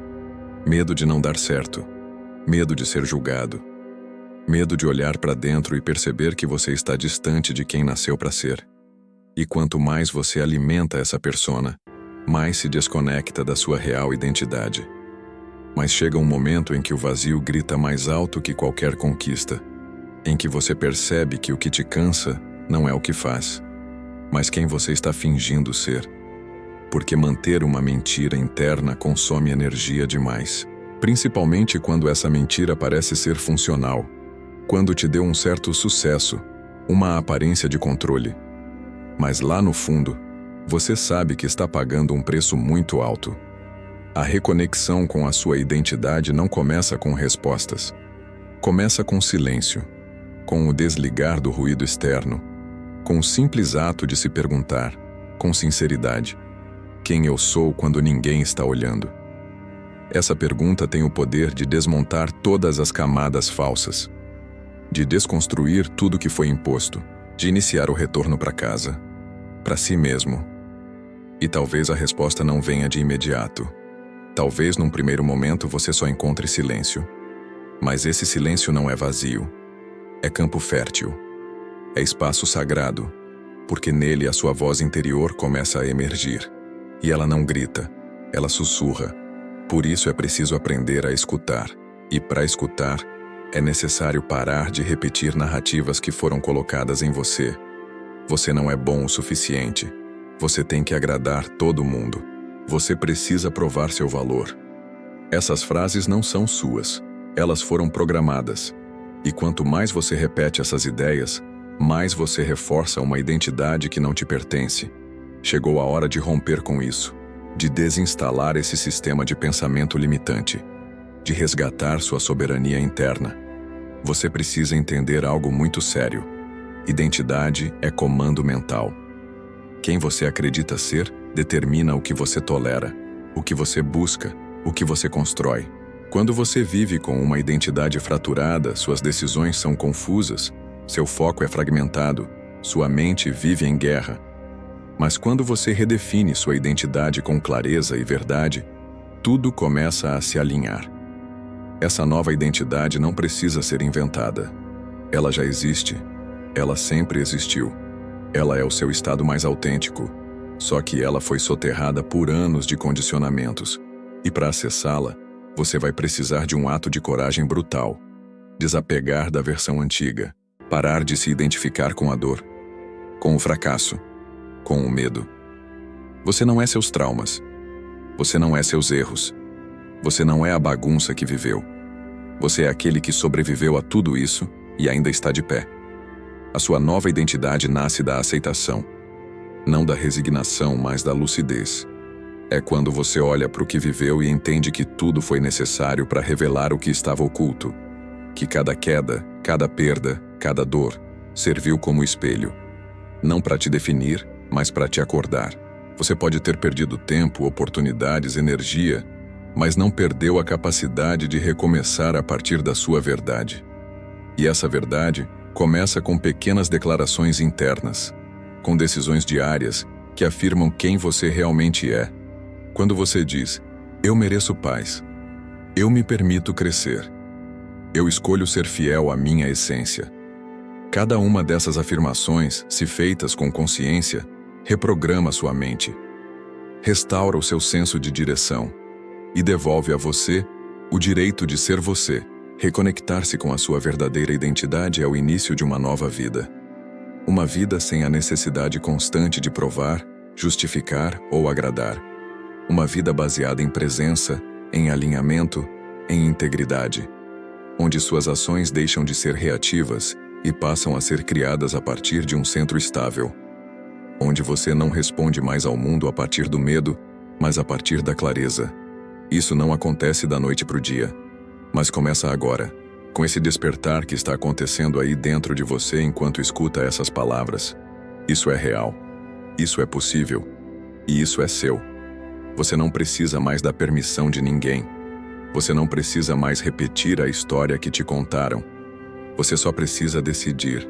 Speaker 1: medo de não dar certo, medo de ser julgado, medo de olhar para dentro e perceber que você está distante de quem nasceu para ser. E quanto mais você alimenta essa persona, mais se desconecta da sua real identidade. Mas chega um momento em que o vazio grita mais alto que qualquer conquista, em que você percebe que o que te cansa não é o que faz, mas quem você está fingindo ser. Porque manter uma mentira interna consome energia demais, principalmente quando essa mentira parece ser funcional, quando te deu um certo sucesso, uma aparência de controle. Mas lá no fundo, você sabe que está pagando um preço muito alto. A reconexão com a sua identidade não começa com respostas. Começa com silêncio, com o desligar do ruído externo, com o simples ato de se perguntar, com sinceridade, quem eu sou quando ninguém está olhando. Essa pergunta tem o poder de desmontar todas as camadas falsas, de desconstruir tudo que foi imposto, de iniciar o retorno para casa, para si mesmo. E talvez a resposta não venha de imediato. Talvez num primeiro momento você só encontre silêncio. Mas esse silêncio não é vazio. É campo fértil. É espaço sagrado, porque nele a sua voz interior começa a emergir. E ela não grita, ela sussurra. Por isso é preciso aprender a escutar. E para escutar, é necessário parar de repetir narrativas que foram colocadas em você. Você não é bom o suficiente. Você tem que agradar todo mundo. Você precisa provar seu valor. Essas frases não são suas. Elas foram programadas. E quanto mais você repete essas ideias, mais você reforça uma identidade que não te pertence. Chegou a hora de romper com isso, de desinstalar esse sistema de pensamento limitante, de resgatar sua soberania interna. Você precisa entender algo muito sério. Identidade é comando mental. Quem você acredita ser determina o que você tolera, o que você busca, o que você constrói. Quando você vive com uma identidade fraturada, suas decisões são confusas, seu foco é fragmentado, sua mente vive em guerra. Mas quando você redefine sua identidade com clareza e verdade, tudo começa a se alinhar. Essa nova identidade não precisa ser inventada. Ela já existe. Ela sempre existiu. Ela é o seu estado mais autêntico, Só que ela foi soterrada por anos de condicionamentos. E para acessá-la, você vai precisar de um ato de coragem brutal. Desapegar da versão antiga. Parar de se identificar com a dor, com o fracasso, com o medo. Você não é seus traumas. Você não é seus erros. Você não é a bagunça que viveu. Você é aquele que sobreviveu a tudo isso e ainda está de pé. A sua nova identidade nasce da aceitação. Não da resignação, mas da lucidez. É quando você olha para o que viveu e entende que tudo foi necessário para revelar o que estava oculto. Que cada queda, cada perda, cada dor, serviu como espelho. Não para te definir, mas para te acordar. Você pode ter perdido tempo, oportunidades, energia, mas não perdeu a capacidade de recomeçar a partir da sua verdade. E essa verdade começa com pequenas declarações internas, com decisões diárias que afirmam quem você realmente é. Quando você diz, eu mereço paz, eu me permito crescer, eu escolho ser fiel à minha essência. Cada uma dessas afirmações, se feitas com consciência, reprograma sua mente, restaura o seu senso de direção e devolve a você o direito de ser você. Reconectar-se com a sua verdadeira identidade é o início de uma nova vida. Uma vida sem a necessidade constante de provar, justificar ou agradar. Uma vida baseada em presença, em alinhamento, em integridade, onde suas ações deixam de ser reativas e passam a ser criadas a partir de um centro estável, onde você não responde mais ao mundo a partir do medo, mas a partir da clareza. Isso não acontece da noite para o dia, mas começa agora, com esse despertar que está acontecendo aí dentro de você enquanto escuta essas palavras. Isso é real, isso é possível, e isso é seu. Você não precisa mais da permissão de ninguém. Você não precisa mais repetir a história que te contaram. Você só precisa decidir.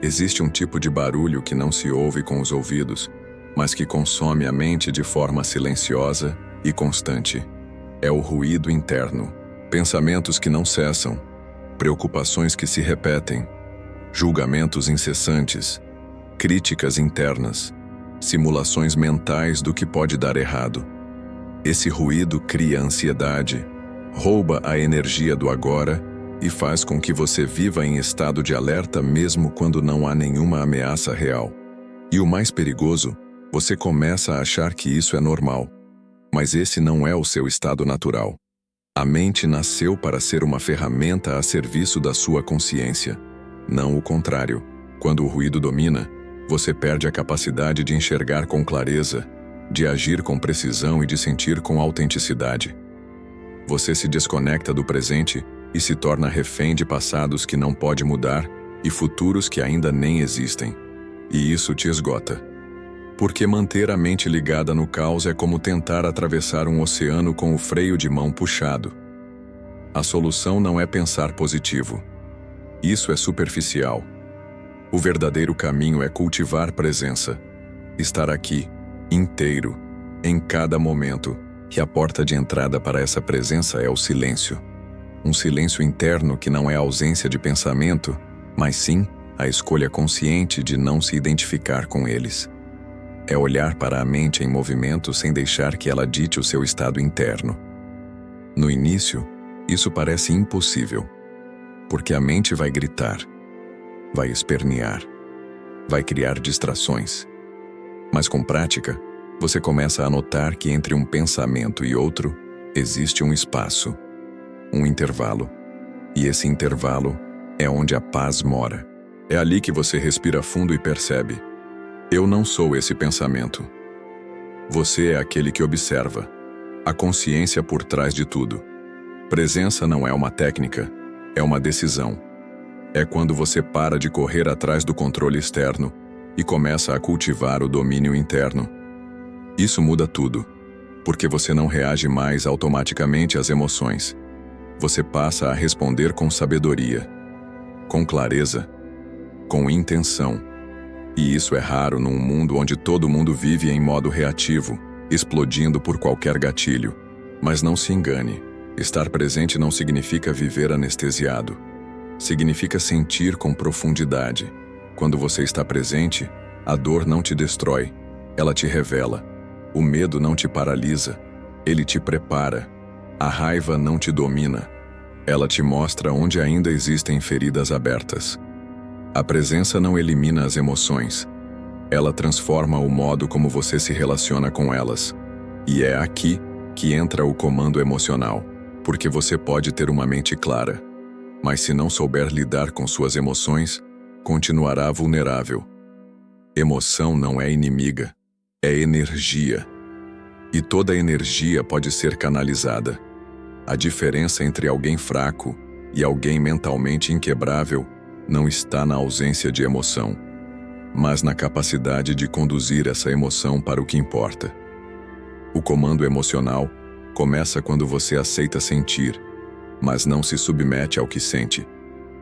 Speaker 1: Existe um tipo de barulho que não se ouve com os ouvidos, mas que consome a mente de forma silenciosa e constante. É o ruído interno. Pensamentos que não cessam, preocupações que se repetem, julgamentos incessantes, críticas internas, simulações mentais do que pode dar errado. Esse ruído cria ansiedade, rouba a energia do agora e faz com que você viva em estado de alerta mesmo quando não há nenhuma ameaça real. E o mais perigoso, você começa a achar que isso é normal. Mas esse não é o seu estado natural. A mente nasceu para ser uma ferramenta a serviço da sua consciência. Não o contrário. Quando o ruído domina, você perde a capacidade de enxergar com clareza, de agir com precisão e de sentir com autenticidade. Você se desconecta do presente e se torna refém de passados que não pode mudar e futuros que ainda nem existem. E isso te esgota. Porque manter a mente ligada no caos é como tentar atravessar um oceano com o freio de mão puxado. A solução não é pensar positivo. Isso é superficial. O verdadeiro caminho é cultivar presença. Estar aqui, inteiro, em cada momento. E a porta de entrada para essa presença é o silêncio. Um silêncio interno que não é ausência de pensamento, mas sim a escolha consciente de não se identificar com eles. É olhar para a mente em movimento sem deixar que ela dite o seu estado interno. No início, isso parece impossível, porque a mente vai gritar, vai espernear, vai criar distrações. Mas com prática, você começa a notar que entre um pensamento e outro existe um espaço, um intervalo. E esse intervalo é onde a paz mora. É ali que você respira fundo e percebe: eu não sou esse pensamento. Você é aquele que observa, a consciência por trás de tudo. Presença não é uma técnica, é uma decisão. É quando você para de correr atrás do controle externo e começa a cultivar o domínio interno. Isso muda tudo, porque você não reage mais automaticamente às emoções. Você passa a responder com sabedoria, com clareza, com intenção. E isso é raro num mundo onde todo mundo vive em modo reativo, explodindo por qualquer gatilho. Mas não se engane, estar presente não significa viver anestesiado. Significa sentir com profundidade. Quando você está presente, a dor não te destrói, Ela te revela. O medo não te paralisa. Ele te prepara. A raiva não te domina. Ela te mostra onde ainda existem feridas abertas. A presença não elimina as emoções. Ela transforma o modo como você se relaciona com elas. E é aqui que entra o comando emocional, porque você pode ter uma mente clara, mas se não souber lidar com suas emoções, continuará vulnerável. Emoção não é inimiga, é energia. E toda energia pode ser canalizada. A diferença entre alguém fraco e alguém mentalmente inquebrável não está na ausência de emoção, mas na capacidade de conduzir essa emoção para o que importa. O comando emocional começa quando você aceita sentir, mas não se submete ao que sente.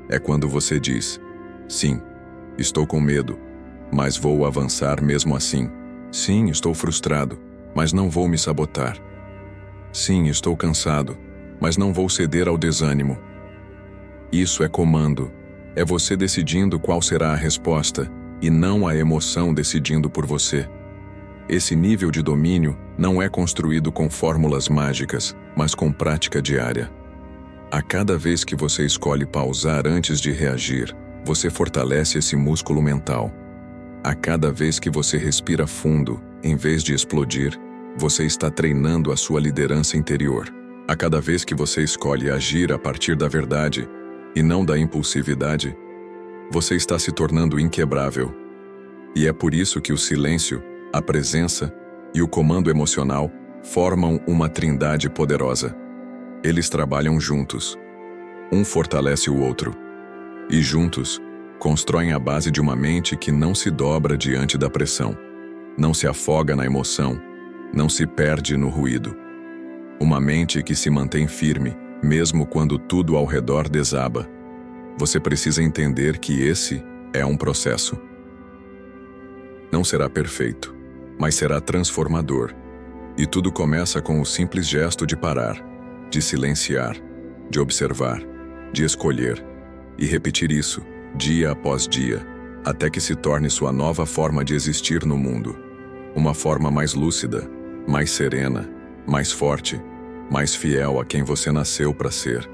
Speaker 1: É quando você diz: sim, estou com medo, mas vou avançar mesmo assim. Sim, estou frustrado, mas não vou me sabotar. Sim, estou cansado, mas não vou ceder ao desânimo. Isso é comando. É você decidindo qual será a resposta, e não a emoção decidindo por você. Esse nível de domínio não é construído com fórmulas mágicas, mas com prática diária. A cada vez que você escolhe pausar antes de reagir, você fortalece esse músculo mental. A cada vez que você respira fundo, em vez de explodir, você está treinando a sua liderança interior. A cada vez que você escolhe agir a partir da verdade e não da impulsividade, você está se tornando inquebrável. E é por isso que o silêncio, a presença e o comando emocional formam uma trindade poderosa. Eles trabalham juntos. Um fortalece o outro. E juntos, constroem a base de uma mente que não se dobra diante da pressão, não se afoga na emoção, não se perde no ruído. Uma mente que se mantém firme, mesmo quando tudo ao redor desaba. Você precisa entender que esse é um processo. Não será perfeito, mas será transformador. E tudo começa com o simples gesto de parar, de silenciar, de observar, de escolher, e repetir isso, dia após dia, até que se torne sua nova forma de existir no mundo. Uma forma mais lúcida, mais serena, mais forte, mais fiel a quem você nasceu para ser.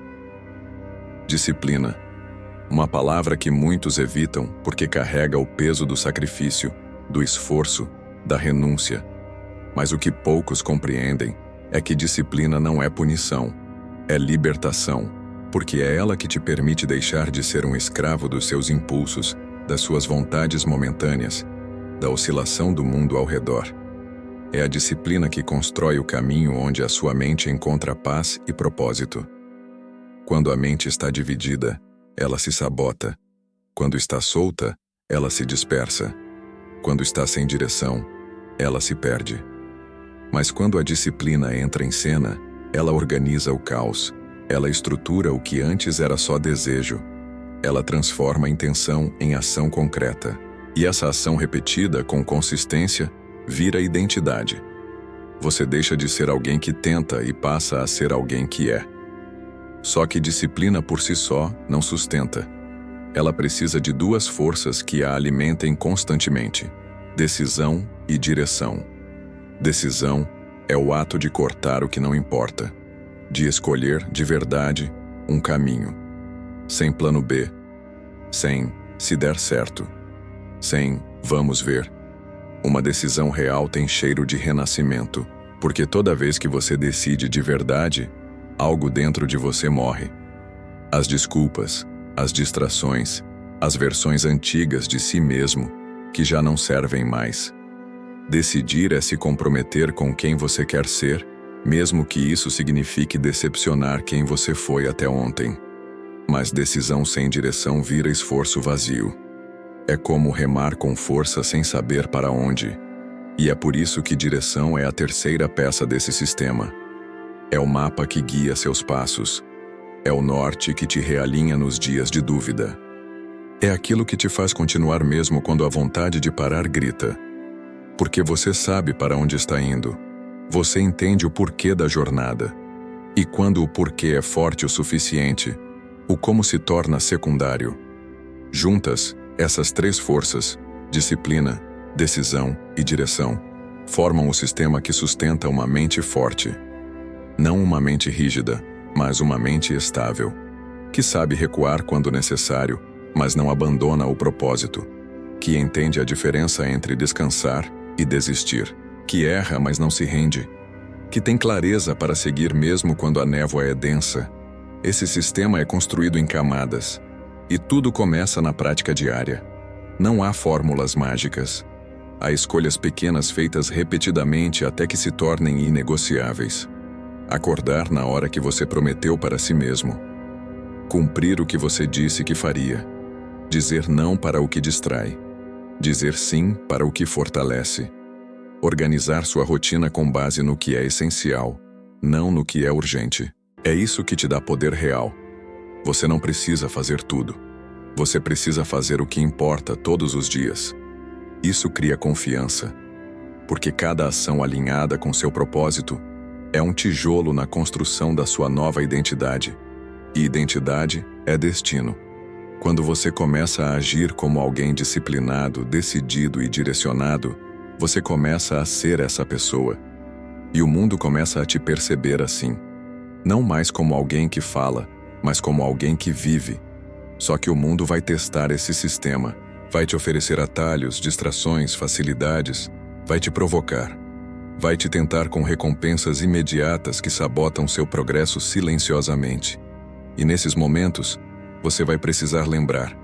Speaker 1: Disciplina. Uma palavra que muitos evitam porque carrega o peso do sacrifício, do esforço, da renúncia. Mas o que poucos compreendem é que disciplina não é punição, é libertação, porque é ela que te permite deixar de ser um escravo dos seus impulsos, das suas vontades momentâneas, da oscilação do mundo ao redor. É a disciplina que constrói o caminho onde a sua mente encontra paz e propósito. Quando a mente está dividida, ela se sabota. Quando está solta, ela se dispersa. Quando está sem direção, ela se perde. Mas quando a disciplina entra em cena, ela organiza o caos. Ela estrutura o que antes era só desejo. Ela transforma a intenção em ação concreta. E essa ação repetida com consistência vira identidade. Você deixa de ser alguém que tenta e passa a ser alguém que é. Só que disciplina por si só não sustenta. Ela precisa de duas forças que a alimentem constantemente: decisão e direção. Decisão é o ato de cortar o que não importa, de escolher de verdade um caminho, sem plano B, sem se der certo, sem vamos ver. Uma decisão real tem cheiro de renascimento, porque toda vez que você decide de verdade, algo dentro de você morre. As desculpas, as distrações, as versões antigas de si mesmo, que já não servem mais. Decidir é se comprometer com quem você quer ser, mesmo que isso signifique decepcionar quem você foi até ontem. Mas decisão sem direção vira esforço vazio. É como remar com força sem saber para onde. E é por isso que direção é a terceira peça desse sistema. É o mapa que guia seus passos. É o norte que te realinha nos dias de dúvida. É aquilo que te faz continuar mesmo quando a vontade de parar grita. Porque você sabe para onde está indo. Você entende o porquê da jornada. E quando o porquê é forte o suficiente, o como se torna secundário. Juntas, essas três forças, disciplina, decisão e direção, formam o sistema que sustenta uma mente forte. Não uma mente rígida, mas uma mente estável, que sabe recuar quando necessário, mas não abandona o propósito, que entende a diferença entre descansar e desistir, que erra, mas não se rende, que tem clareza para seguir mesmo quando a névoa é densa. Esse sistema é construído em camadas, e tudo começa na prática diária. Não há fórmulas mágicas. Há escolhas pequenas feitas repetidamente até que se tornem inegociáveis. Acordar na hora que você prometeu para si mesmo. Cumprir o que você disse que faria. Dizer não para o que distrai. Dizer sim para o que fortalece. Organizar sua rotina com base no que é essencial, não no que é urgente. É isso que te dá poder real. Você não precisa fazer tudo. Você precisa fazer o que importa todos os dias. Isso cria confiança, porque cada ação alinhada com seu propósito é um tijolo na construção da sua nova identidade. E identidade é destino. Quando você começa a agir como alguém disciplinado, decidido e direcionado, você começa a ser essa pessoa. E o mundo começa a te perceber assim. Não mais como alguém que fala, mas como alguém que vive. Só que o mundo vai testar esse sistema. Vai te oferecer atalhos, distrações, facilidades. Vai te provocar. Vai te tentar com recompensas imediatas que sabotam seu progresso silenciosamente. E nesses momentos, você vai precisar lembrar: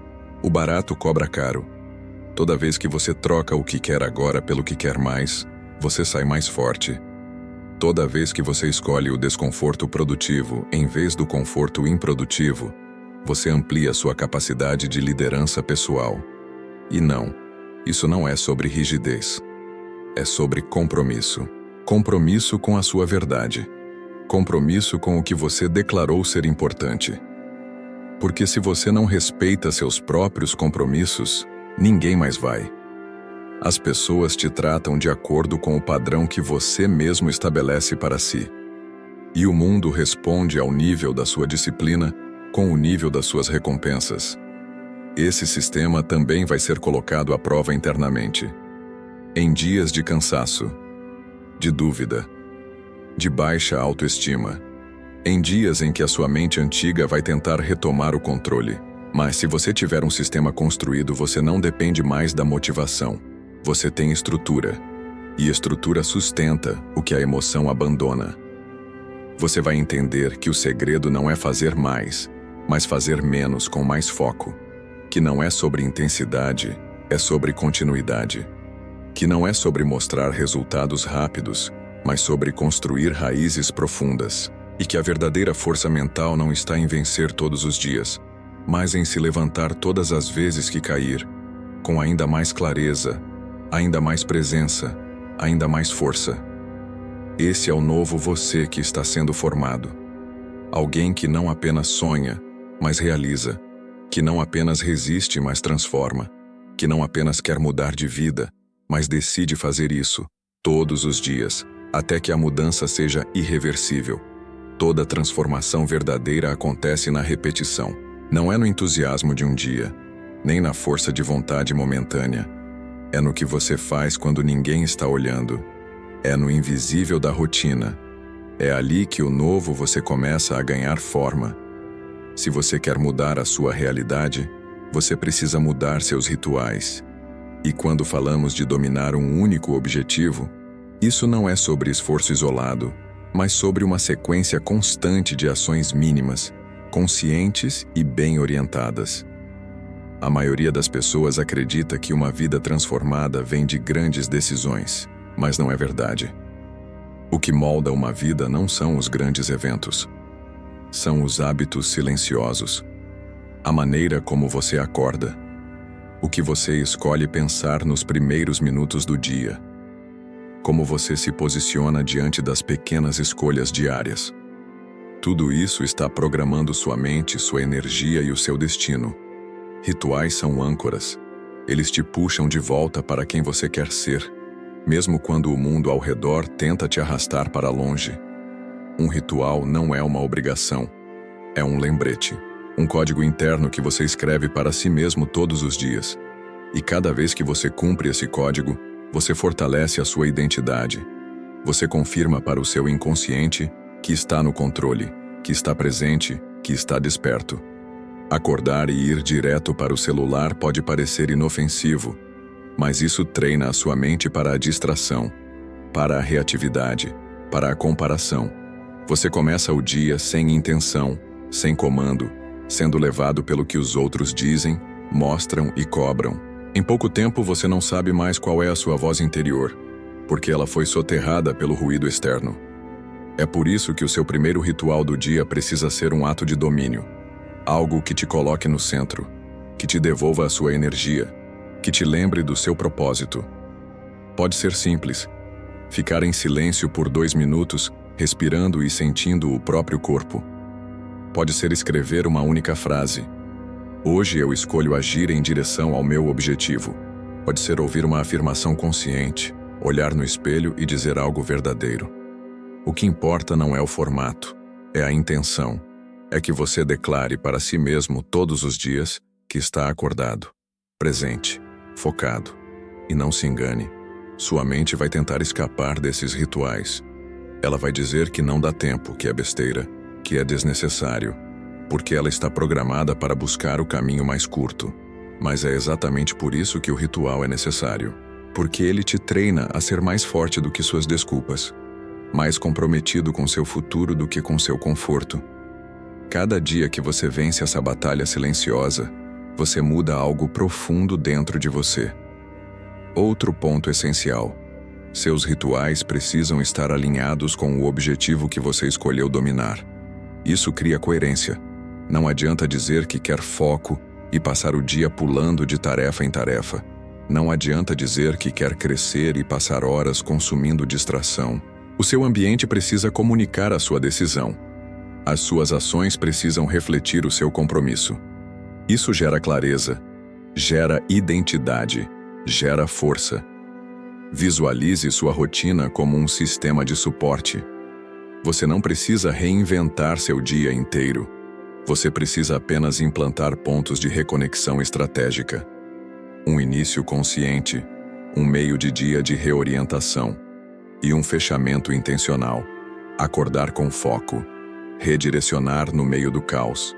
Speaker 1: o barato cobra caro. Toda vez que você troca o que quer agora pelo que quer mais, você sai mais forte. Toda vez que você escolhe o desconforto produtivo em vez do conforto improdutivo, você amplia sua capacidade de liderança pessoal. E não, isso não é sobre rigidez. É sobre compromisso. Compromisso com a sua verdade. Compromisso com o que você declarou ser importante. Porque se você não respeita seus próprios compromissos, ninguém mais vai. As pessoas te tratam de acordo com o padrão que você mesmo estabelece para si. E o mundo responde ao nível da sua disciplina com o nível das suas recompensas. Esse sistema também vai ser colocado à prova internamente. Em dias de cansaço, de dúvida, de baixa autoestima, em dias em que a sua mente antiga vai tentar retomar o controle. Mas se você tiver um sistema construído, você não depende mais da motivação. Você tem estrutura. E estrutura sustenta o que a emoção abandona. Você vai entender que o segredo não é fazer mais, mas fazer menos com mais foco. Que não é sobre intensidade, é sobre continuidade. Que não é sobre mostrar resultados rápidos, mas sobre construir raízes profundas. E que a verdadeira força mental não está em vencer todos os dias, mas em se levantar todas as vezes que cair, com ainda mais clareza, ainda mais presença, ainda mais força. Esse é o novo você que está sendo formado. Alguém que não apenas sonha, mas realiza. Que não apenas resiste, mas transforma. Que não apenas quer mudar de vida, mas decide fazer isso, todos os dias, até que a mudança seja irreversível. Toda transformação verdadeira acontece na repetição. Não é no entusiasmo de um dia, nem na força de vontade momentânea. É no que você faz quando ninguém está olhando. É no invisível da rotina. É ali que o novo você começa a ganhar forma. Se você quer mudar a sua realidade, você precisa mudar seus rituais. E quando falamos de dominar um único objetivo, isso não é sobre esforço isolado, mas sobre uma sequência constante de ações mínimas, conscientes e bem orientadas. A maioria das pessoas acredita que uma vida transformada vem de grandes decisões, mas não é verdade. O que molda uma vida não são os grandes eventos. São os hábitos silenciosos. A maneira como você acorda. O que você escolhe pensar nos primeiros minutos do dia. Como você se posiciona diante das pequenas escolhas diárias. Tudo isso está programando sua mente, sua energia e o seu destino. Rituais são âncoras. Eles te puxam de volta para quem você quer ser, mesmo quando o mundo ao redor tenta te arrastar para longe. Um ritual não é uma obrigação. É um lembrete. Um código interno que você escreve para si mesmo todos os dias. E cada vez que você cumpre esse código, Você fortalece a sua identidade. Você confirma para o seu inconsciente que está no controle, que está presente, que está desperto. Acordar e ir direto para o celular pode parecer inofensivo, mas isso treina a sua mente para a distração, para a reatividade, para a comparação. Você começa o dia sem intenção, sem comando, sendo levado pelo que os outros dizem, mostram e cobram. Em pouco tempo você não sabe mais qual é a sua voz interior, porque ela foi soterrada pelo ruído externo. É por isso que o seu primeiro ritual do dia precisa ser um ato de domínio. Algo que te coloque no centro, que te devolva a sua energia, que te lembre do seu propósito. Pode ser simples. Ficar em silêncio por 2 minutos, respirando e sentindo o próprio corpo. Pode ser escrever uma única frase. Hoje eu escolho agir em direção ao meu objetivo. Pode ser ouvir uma afirmação consciente, olhar no espelho e dizer algo verdadeiro. O que importa não é o formato, é a intenção. É que você declare para si mesmo todos os dias que está acordado, presente, focado. E não se engane, sua mente vai tentar escapar desses rituais. Ela vai dizer que não dá tempo, que é besteira, que é desnecessário, porque ela está programada para buscar o caminho mais curto. Mas é exatamente por isso que o ritual é necessário, porque ele te treina a ser mais forte do que suas desculpas, mais comprometido com seu futuro do que com seu conforto. Cada dia que você vence essa batalha silenciosa, você muda algo profundo dentro de você. Outro ponto essencial: seus rituais precisam estar alinhados com o objetivo que você escolheu dominar. Isso cria coerência. Não adianta dizer que quer foco e passar o dia pulando de tarefa em tarefa. Não adianta dizer que quer crescer e passar horas consumindo distração. O seu ambiente precisa comunicar a sua decisão. As suas ações precisam refletir o seu compromisso. Isso gera clareza, gera identidade, gera força. Visualize sua rotina como um sistema de suporte. Você não precisa reinventar seu dia inteiro. Você precisa apenas implantar pontos de reconexão estratégica. Um início consciente, um meio de dia de reorientação e um fechamento intencional. Acordar com foco, redirecionar no meio do caos,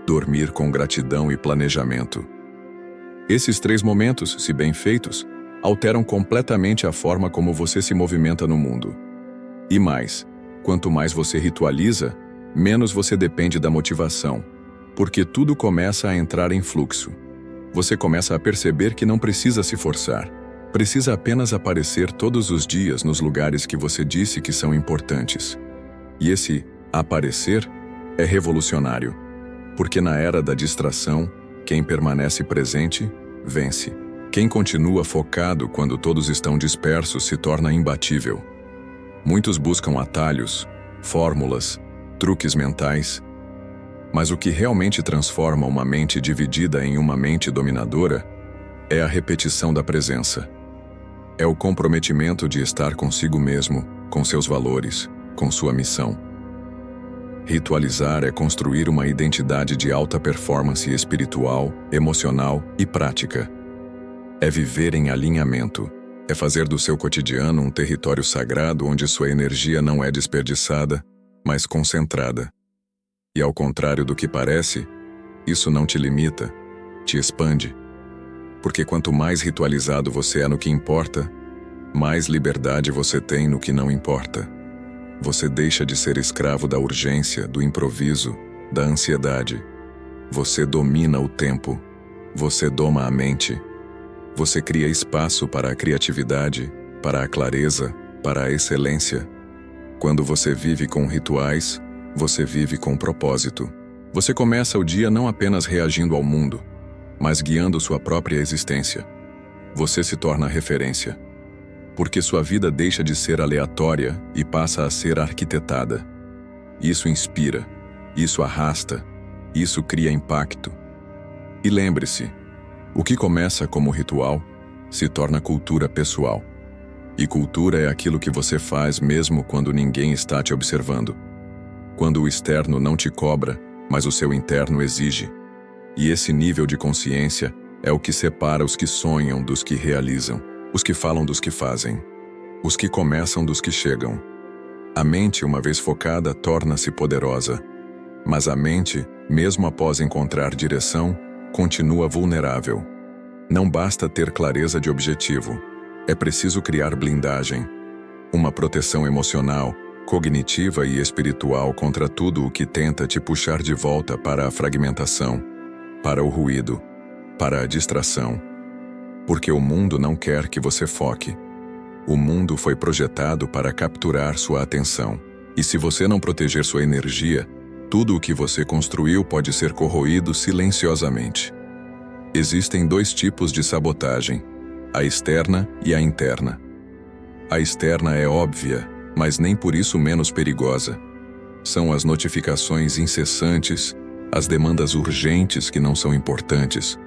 Speaker 1: dormir com gratidão e planejamento. Esses 3 momentos, se bem feitos, alteram completamente a forma como você se movimenta no mundo. E mais, quanto mais você ritualiza, menos você depende da motivação, porque tudo começa a entrar em fluxo. Você começa a perceber que não precisa se forçar. Precisa apenas aparecer todos os dias nos lugares que você disse que são importantes. E esse aparecer é revolucionário, porque na era da distração, quem permanece presente, vence. Quem continua focado quando todos estão dispersos se torna imbatível. Muitos buscam atalhos, fórmulas, truques mentais, mas o que realmente transforma uma mente dividida em uma mente dominadora é a repetição da presença. É o comprometimento de estar consigo mesmo, com seus valores, com sua missão. Ritualizar é construir uma identidade de alta performance espiritual, emocional e prática. É viver em alinhamento. É fazer do seu cotidiano um território sagrado onde sua energia não é desperdiçada, mas concentrada. E ao contrário do que parece, isso não te limita, te expande. Porque quanto mais ritualizado você é no que importa, mais liberdade você tem no que não importa. Você deixa de ser escravo da urgência, do improviso, da ansiedade. Você domina o tempo. Você doma a mente. Você cria espaço para a criatividade, para a clareza, para a excelência. Quando você vive com rituais, você vive com propósito. Você começa o dia não apenas reagindo ao mundo, mas guiando sua própria existência. Você se torna referência, porque sua vida deixa de ser aleatória e passa a ser arquitetada. Isso inspira, isso arrasta, isso cria impacto. E lembre-se, o que começa como ritual se torna cultura pessoal. E cultura é aquilo que você faz mesmo quando ninguém está te observando. Quando o externo não te cobra, mas o seu interno exige. E esse nível de consciência é o que separa os que sonham dos que realizam. Os que falam dos que fazem. Os que começam dos que chegam. A mente, uma vez focada, torna-se poderosa. Mas a mente, mesmo após encontrar direção, continua vulnerável. Não basta ter clareza de objetivo. É preciso criar blindagem. Uma proteção emocional, cognitiva e espiritual contra tudo o que tenta te puxar de volta para a fragmentação, para o ruído, para a distração. Porque o mundo não quer que você foque. O mundo foi projetado para capturar sua atenção. E se você não proteger sua energia, tudo o que você construiu pode ser corroído silenciosamente. Existem dois tipos de sabotagem, a externa e a interna. A externa é óbvia, mas nem por isso menos perigosa. São as notificações incessantes, as demandas urgentes que não são importantes,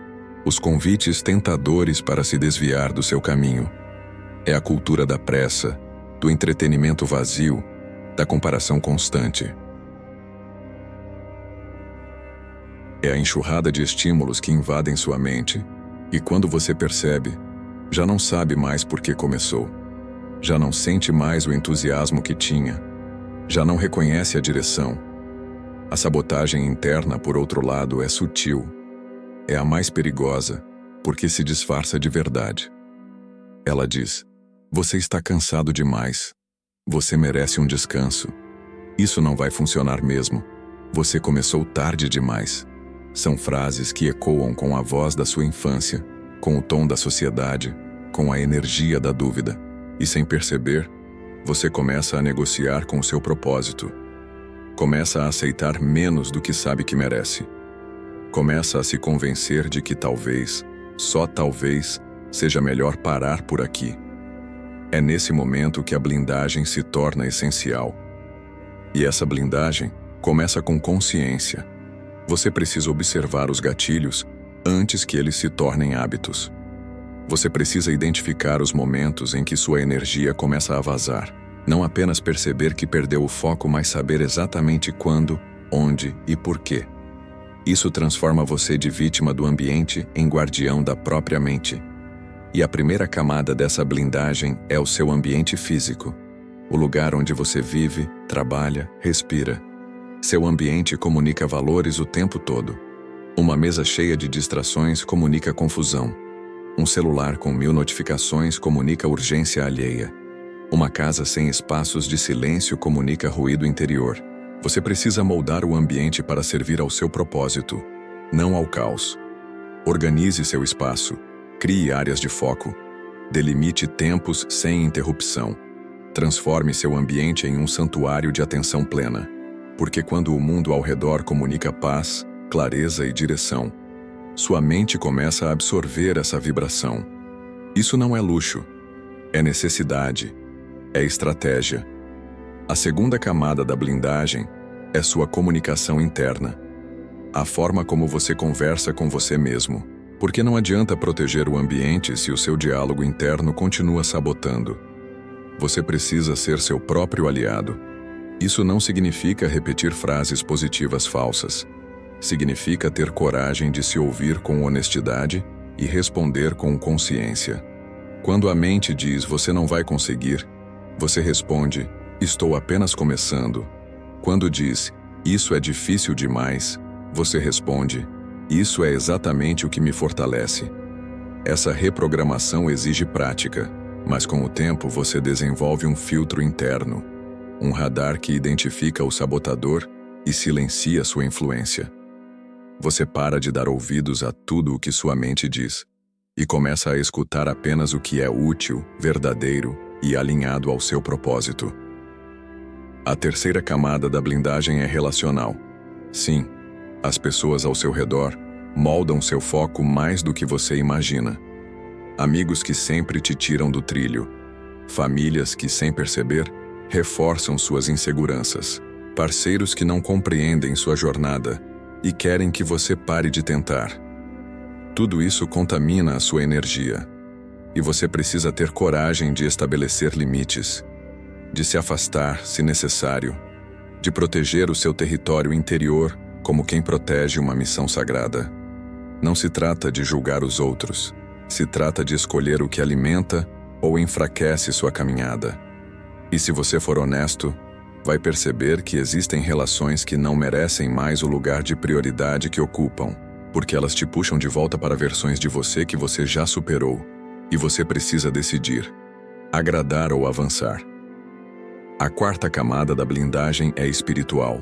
Speaker 1: os convites tentadores para se desviar do seu caminho. É a cultura da pressa, do entretenimento vazio, da comparação constante. É a enxurrada de estímulos que invadem sua mente, e quando você percebe, já não sabe mais por que começou. Já não sente mais o entusiasmo que tinha. Já não reconhece a direção. A sabotagem interna, por outro lado, é sutil. É a mais perigosa, porque se disfarça de verdade. Ela diz: você está cansado demais. Você merece um descanso. Isso não vai funcionar mesmo. Você começou tarde demais. São frases que ecoam com a voz da sua infância, com o tom da sociedade, com a energia da dúvida. E sem perceber, você começa a negociar com o seu propósito. Começa a aceitar menos do que sabe que merece. Começa a se convencer de que talvez, só talvez, seja melhor parar por aqui. É nesse momento que a blindagem se torna essencial. E essa blindagem começa com consciência. Você precisa observar os gatilhos antes que eles se tornem hábitos. Você precisa identificar os momentos em que sua energia começa a vazar. Não apenas perceber que perdeu o foco, mas saber exatamente quando, onde e por quê. Isso transforma você de vítima do ambiente em guardião da própria mente. E a primeira camada dessa blindagem é o seu ambiente físico, o lugar onde você vive, trabalha, respira. Seu ambiente comunica valores o tempo todo. Uma mesa cheia de distrações comunica confusão. Um celular com 1000 notificações comunica urgência alheia. Uma casa sem espaços de silêncio comunica ruído interior. Você precisa moldar o ambiente para servir ao seu propósito, não ao caos. Organize seu espaço. Crie áreas de foco. Delimite tempos sem interrupção. Transforme seu ambiente em um santuário de atenção plena. Porque quando o mundo ao redor comunica paz, clareza e direção, sua mente começa a absorver essa vibração. Isso não é luxo, é necessidade, é estratégia. A segunda camada da blindagem é sua comunicação interna. A forma como você conversa com você mesmo. Porque não adianta proteger o ambiente se o seu diálogo interno continua sabotando. Você precisa ser seu próprio aliado. Isso não significa repetir frases positivas falsas. Significa ter coragem de se ouvir com honestidade e responder com consciência. Quando a mente diz você não vai conseguir, você responde, estou apenas começando. Quando diz, isso é difícil demais, você responde, isso é exatamente o que me fortalece. Essa reprogramação exige prática, mas com o tempo você desenvolve um filtro interno. Um radar que identifica o sabotador e silencia sua influência. Você para de dar ouvidos a tudo o que sua mente diz e começa a escutar apenas o que é útil, verdadeiro e alinhado ao seu propósito. A terceira camada da blindagem é relacional. Sim, as pessoas ao seu redor moldam seu foco mais do que você imagina. Amigos que sempre te tiram do trilho. Famílias que, sem perceber, reforçam suas inseguranças, parceiros que não compreendem sua jornada e querem que você pare de tentar. Tudo isso contamina a sua energia, e você precisa ter coragem de estabelecer limites, de se afastar, se necessário, de proteger o seu território interior como quem protege uma missão sagrada. Não se trata de julgar os outros, Se trata de escolher o que alimenta ou enfraquece sua caminhada. E se você for honesto, vai perceber que existem relações que não merecem mais o lugar de prioridade que ocupam, porque elas te puxam de volta para versões de você que você já superou, e você precisa decidir: agradar ou avançar. A quarta camada da blindagem é espiritual,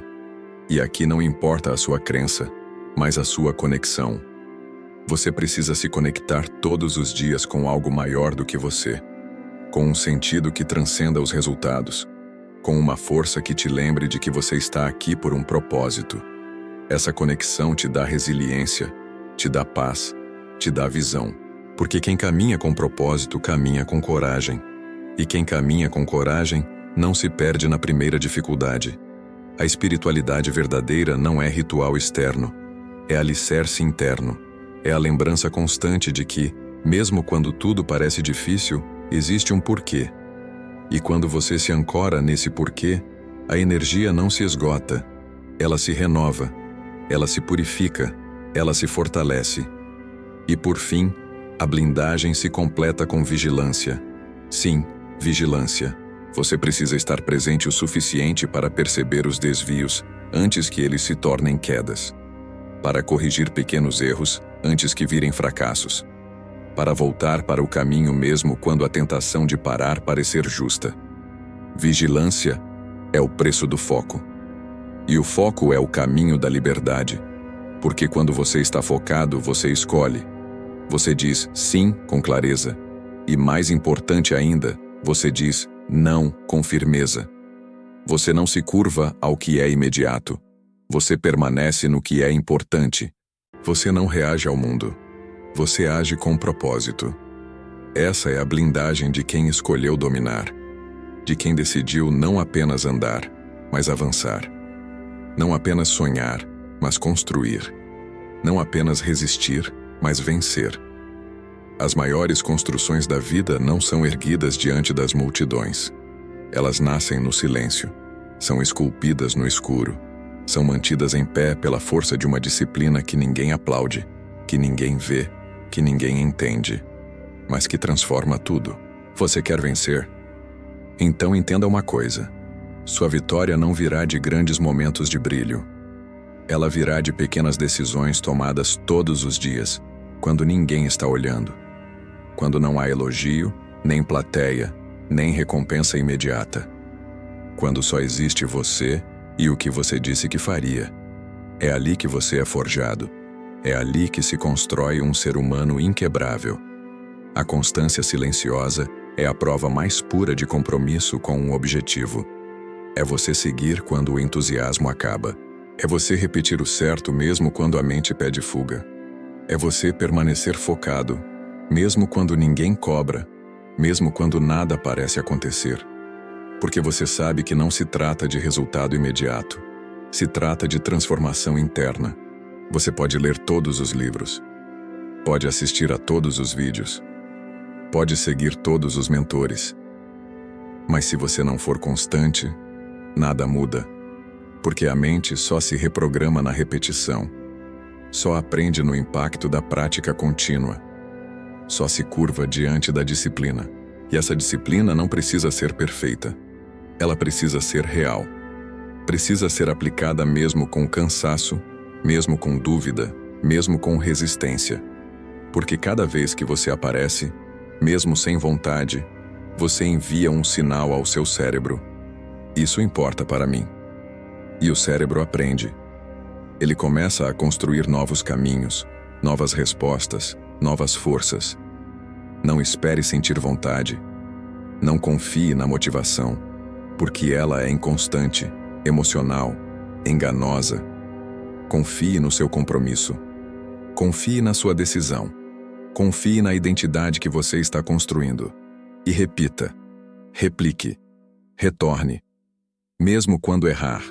Speaker 1: e aqui não importa a sua crença, mas a sua conexão. Você precisa se conectar todos os dias com algo maior do que você, com um sentido que transcenda os resultados, com uma força que te lembre de que você está aqui por um propósito. Essa conexão te dá resiliência, te dá paz, te dá visão, porque quem caminha com propósito caminha com coragem, e quem caminha com coragem não se perde na primeira dificuldade. A espiritualidade verdadeira não é ritual externo, é alicerce interno, é a lembrança constante de que, mesmo quando tudo parece difícil, existe um porquê. E quando você se ancora nesse porquê, a energia não se esgota, ela se renova, ela se purifica, ela se fortalece. E por fim, a blindagem se completa com vigilância. Sim, vigilância. Você precisa estar presente o suficiente para perceber os desvios antes que eles se tornem quedas, para corrigir pequenos erros antes que virem fracassos, para voltar para o caminho mesmo quando a tentação de parar parecer justa. Vigilância é o preço do foco. E o foco é o caminho da liberdade, porque quando você está focado, você escolhe. Você diz sim com clareza, e mais importante ainda, você diz não com firmeza. Você não se curva ao que é imediato. Você permanece no que é importante. Você não reage ao mundo. Você age com propósito. Essa é a blindagem de quem escolheu dominar, de quem decidiu não apenas andar, mas avançar. Não apenas sonhar, mas construir. Não apenas resistir, mas vencer. As maiores construções da vida não são erguidas diante das multidões. Elas nascem no silêncio, são esculpidas no escuro, são mantidas em pé pela força de uma disciplina que ninguém aplaude, que ninguém vê, que ninguém entende, mas que transforma tudo. Você quer vencer? Então entenda uma coisa: sua vitória não virá de grandes momentos de brilho. Ela virá de pequenas decisões tomadas todos os dias, quando ninguém está olhando. Quando não há elogio, nem plateia, nem recompensa imediata. Quando só existe você e o que você disse que faria. É ali que você é forjado. É ali que se constrói um ser humano inquebrável. A constância silenciosa é a prova mais pura de compromisso com um objetivo. É você seguir quando o entusiasmo acaba. É você repetir o certo mesmo quando a mente pede fuga. É você permanecer focado, mesmo quando ninguém cobra, mesmo quando nada parece acontecer. Porque você sabe que não se trata de resultado imediato, se trata de transformação interna. Você pode ler todos os livros, pode assistir a todos os vídeos, pode seguir todos os mentores. Mas se você não for constante, nada muda, porque a mente só se reprograma na repetição, só aprende no impacto da prática contínua, só se curva diante da disciplina. E essa disciplina não precisa ser perfeita. Ela precisa ser real. Precisa ser aplicada mesmo com cansaço, mesmo com dúvida, mesmo com resistência. Porque cada vez que você aparece, mesmo sem vontade, você envia um sinal ao seu cérebro. Isso importa para mim. E o cérebro aprende. Ele começa a construir novos caminhos, novas respostas, novas forças. Não espere sentir vontade. Não confie na motivação, porque ela é inconstante, emocional, enganosa. Confie no seu compromisso. Confie na sua decisão. Confie na identidade que você está construindo. E repita, replique, retorne. Mesmo quando errar,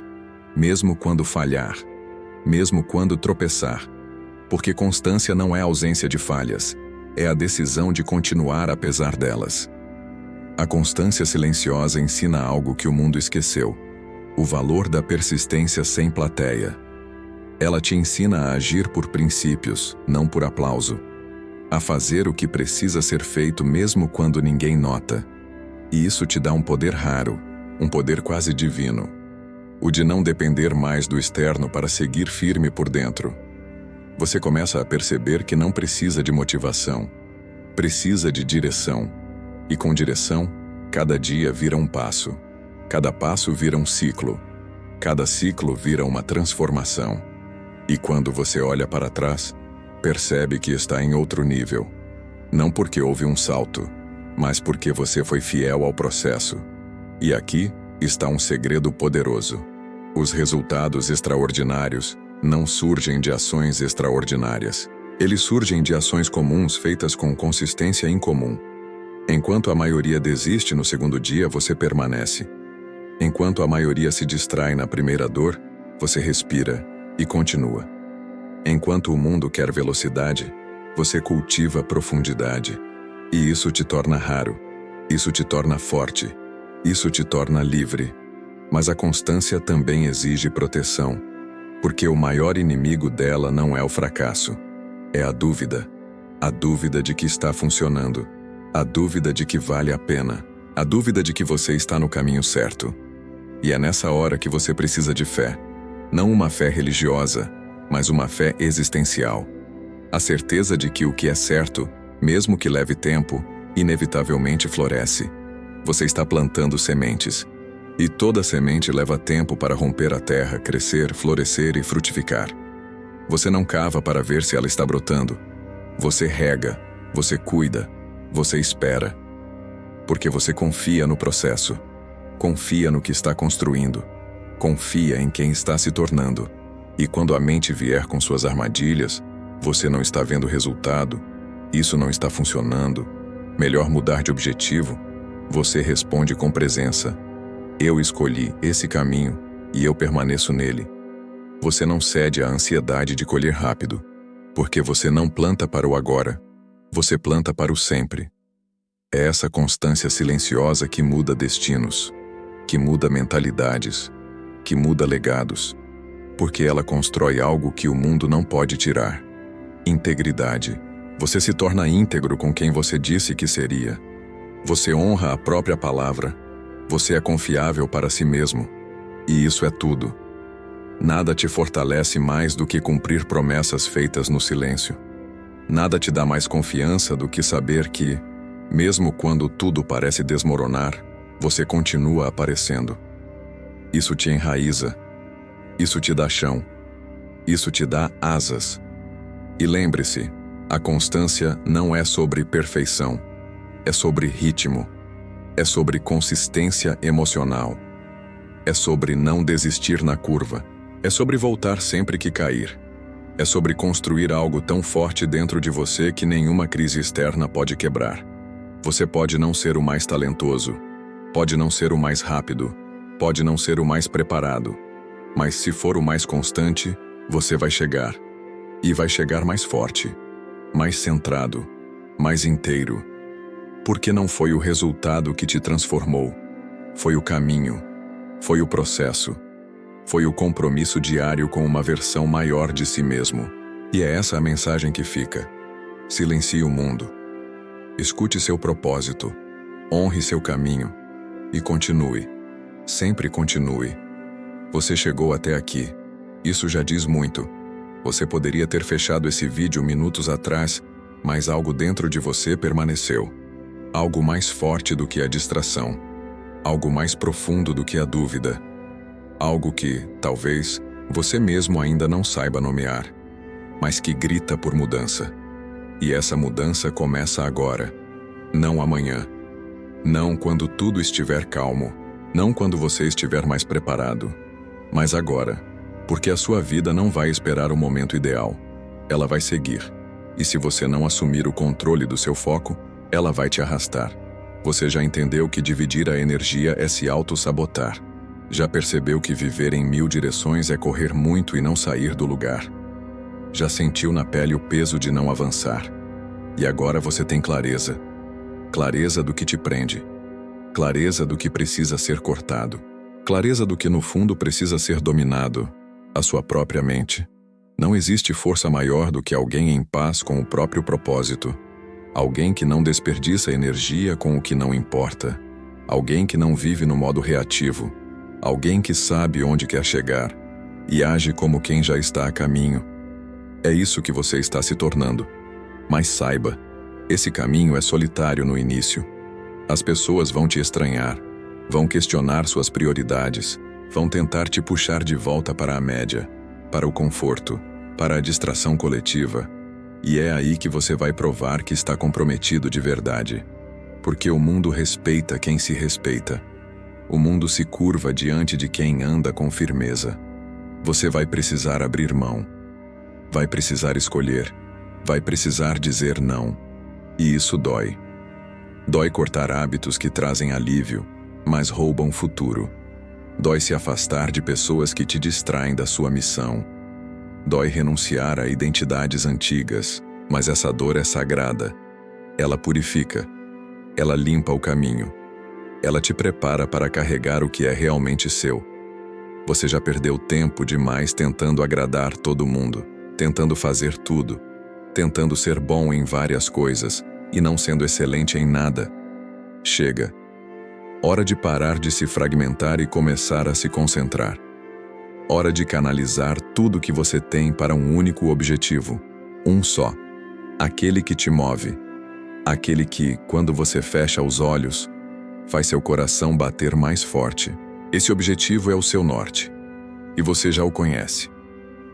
Speaker 1: mesmo quando falhar, mesmo quando tropeçar. Porque constância não é ausência de falhas, é a decisão de continuar apesar delas. A constância silenciosa ensina algo que o mundo esqueceu: o valor da persistência sem plateia. Ela te ensina a agir por princípios, não por aplauso. a fazer o que precisa ser feito mesmo quando ninguém nota. E isso te dá um poder raro, um poder quase divino. O de não depender mais do externo para seguir firme por dentro. Você começa a perceber que não precisa de motivação, precisa de direção. E com direção, cada dia vira um passo. Cada passo vira um ciclo. Cada ciclo vira uma transformação. E quando você olha para trás, percebe que está em outro nível. Não porque houve um salto, mas porque você foi fiel ao processo. E aqui está um segredo poderoso. Os resultados extraordinários não surgem de ações extraordinárias. Eles surgem de ações comuns feitas com consistência incomum. Enquanto a maioria desiste no segundo dia, você permanece. Enquanto a maioria se distrai na primeira dor, você respira e continua. Enquanto o mundo quer velocidade, você cultiva profundidade. E isso te torna raro. Isso te torna forte. Isso te torna livre. Mas a constância também exige proteção, porque o maior inimigo dela não é o fracasso, é a dúvida de que está funcionando, a dúvida de que vale a pena, a dúvida de que você está no caminho certo. E é nessa hora que você precisa de fé, não uma fé religiosa, mas uma fé existencial. A certeza de que o que é certo, mesmo que leve tempo, inevitavelmente floresce. Você está plantando sementes. E toda semente leva tempo para romper a terra, crescer, florescer e frutificar. Você não cava para ver se ela está brotando. Você rega, você cuida, você espera. Porque você confia no processo. Confia no que está construindo. Confia em quem está se tornando. E quando a mente vier com suas armadilhas, você não está vendo resultado, isso não está funcionando, melhor mudar de objetivo, você responde com presença. Eu escolhi esse caminho e eu permaneço nele. Você não cede à ansiedade de colher rápido, porque você não planta para o agora, você planta para o sempre. É essa constância silenciosa que muda destinos, que muda mentalidades, que muda legados, porque ela constrói algo que o mundo não pode tirar. Integridade. Você se torna íntegro com quem você disse que seria. Você honra a própria palavra. Você é confiável para si mesmo. E isso é tudo. Nada te fortalece mais do que cumprir promessas feitas no silêncio. Nada te dá mais confiança do que saber que, mesmo quando tudo parece desmoronar, você continua aparecendo. Isso te enraiza. Isso te dá chão. Isso te dá asas. E lembre-se, a constância não é sobre perfeição. É sobre ritmo. É sobre consistência emocional. É sobre não desistir na curva. É sobre voltar sempre que cair. É sobre construir algo tão forte dentro de você que nenhuma crise externa pode quebrar. Você pode não ser o mais talentoso, pode não ser o mais rápido, pode não ser o mais preparado, mas se for o mais constante, você vai chegar. E vai chegar mais forte, mais centrado, mais inteiro. Porque não foi o resultado que te transformou. Foi o caminho, foi o processo, foi o compromisso diário com uma versão maior de si mesmo. E é essa a mensagem que fica. Silencie o mundo. Escute seu propósito, honre seu caminho e continue. Sempre continue. Você chegou até aqui. Isso já diz muito. Você poderia ter fechado esse vídeo minutos atrás, mas algo dentro de você permaneceu. Algo mais forte do que a distração. Algo mais profundo do que a dúvida. Algo que, talvez, você mesmo ainda não saiba nomear, mas que grita por mudança. E essa mudança começa agora, não amanhã. Não quando tudo estiver calmo, não quando você estiver mais preparado, mas agora. Porque a sua vida não vai esperar o momento ideal. Ela vai seguir. E se você não assumir o controle do seu foco, ela vai te arrastar. Você já entendeu que dividir a energia é se auto-sabotar. Já percebeu que viver em 1000 direções é correr muito e não sair do lugar. Já sentiu na pele o peso de não avançar. E agora você tem clareza. Clareza do que te prende. Clareza do que precisa ser cortado. Clareza do que no fundo precisa ser dominado. A sua própria mente. Não existe força maior do que alguém em paz com o próprio propósito. Alguém que não desperdiça energia com o que não importa. Alguém que não vive no modo reativo. Alguém que sabe onde quer chegar e age como quem já está a caminho. É isso que você está se tornando. Mas saiba, esse caminho é solitário no início. As pessoas vão te estranhar, vão questionar suas prioridades, vão tentar te puxar de volta para a média, para o conforto, para a distração coletiva. E é aí que você vai provar que está comprometido de verdade. Porque o mundo respeita quem se respeita. O mundo se curva diante de quem anda com firmeza. Você vai precisar abrir mão. Vai precisar escolher. Vai precisar dizer não. E isso dói. Dói cortar hábitos que trazem alívio, mas roubam futuro. Dói se afastar de pessoas que te distraem da sua missão. Dói renunciar a identidades antigas, mas essa dor é sagrada. Ela purifica. Ela limpa o caminho. Ela te prepara para carregar o que é realmente seu. Você já perdeu tempo demais tentando agradar todo mundo, tentando fazer tudo, tentando ser bom em várias coisas e não sendo excelente em nada. Chega. Hora de parar de se fragmentar e começar a se concentrar. Hora de canalizar tudo que você tem para um único objetivo, um só. Aquele que te move. Aquele que, quando você fecha os olhos, faz seu coração bater mais forte. Esse objetivo é o seu norte. E você já o conhece.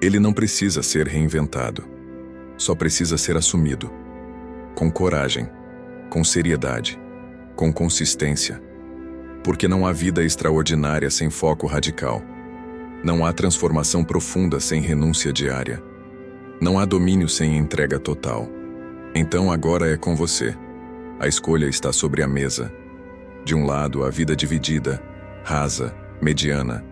Speaker 1: Ele não precisa ser reinventado. Só precisa ser assumido. Com coragem, com seriedade, com consistência. Porque não há vida extraordinária sem foco radical. Não há transformação profunda sem renúncia diária. Não há domínio sem entrega total. Então agora é com você. A escolha está sobre a mesa. De um lado, a vida dividida, rasa, mediana.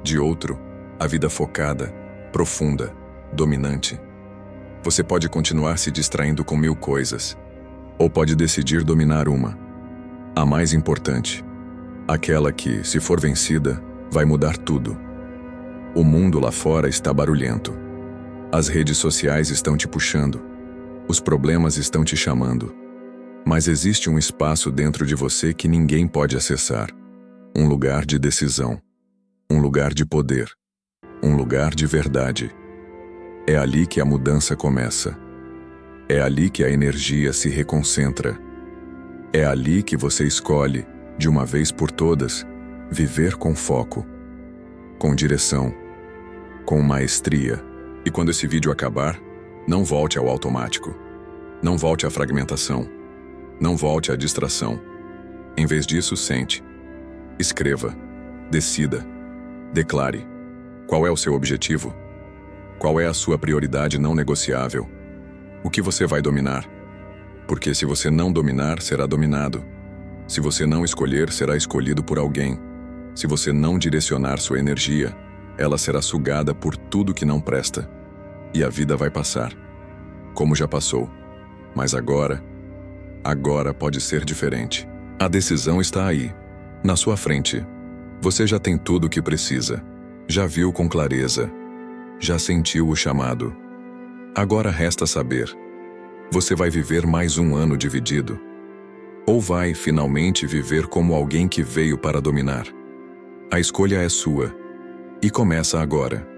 Speaker 1: De outro, a vida focada, profunda, dominante. Você pode continuar se distraindo com 1000 coisas, ou pode decidir dominar uma. A mais importante. Aquela que, se for vencida, vai mudar tudo. O mundo lá fora está barulhento. As redes sociais estão te puxando. Os problemas estão te chamando. Mas existe um espaço dentro de você que ninguém pode acessar. Um lugar de decisão. Um lugar de poder. Um lugar de verdade. É ali que a mudança começa. É ali que a energia se reconcentra. É ali que você escolhe, de uma vez por todas, viver com foco, com direção, com maestria. E quando esse vídeo acabar, não volte ao automático. Não volte à fragmentação. Não volte à distração. Em vez disso, sente. Escreva. Decida. Declare. Qual é o seu objetivo? Qual é a sua prioridade não negociável? O que você vai dominar? Porque se você não dominar, será dominado. Se você não escolher, será escolhido por alguém. Se você não direcionar sua energia, ela será sugada por tudo que não presta. E a vida vai passar. Como já passou. Mas agora pode ser diferente. A decisão está aí, na sua frente. Você já tem tudo o que precisa. Já viu com clareza. Já sentiu o chamado. Agora resta saber. Você vai viver mais um ano dividido? Ou vai, finalmente, viver como alguém que veio para dominar? A escolha é sua. E começa agora.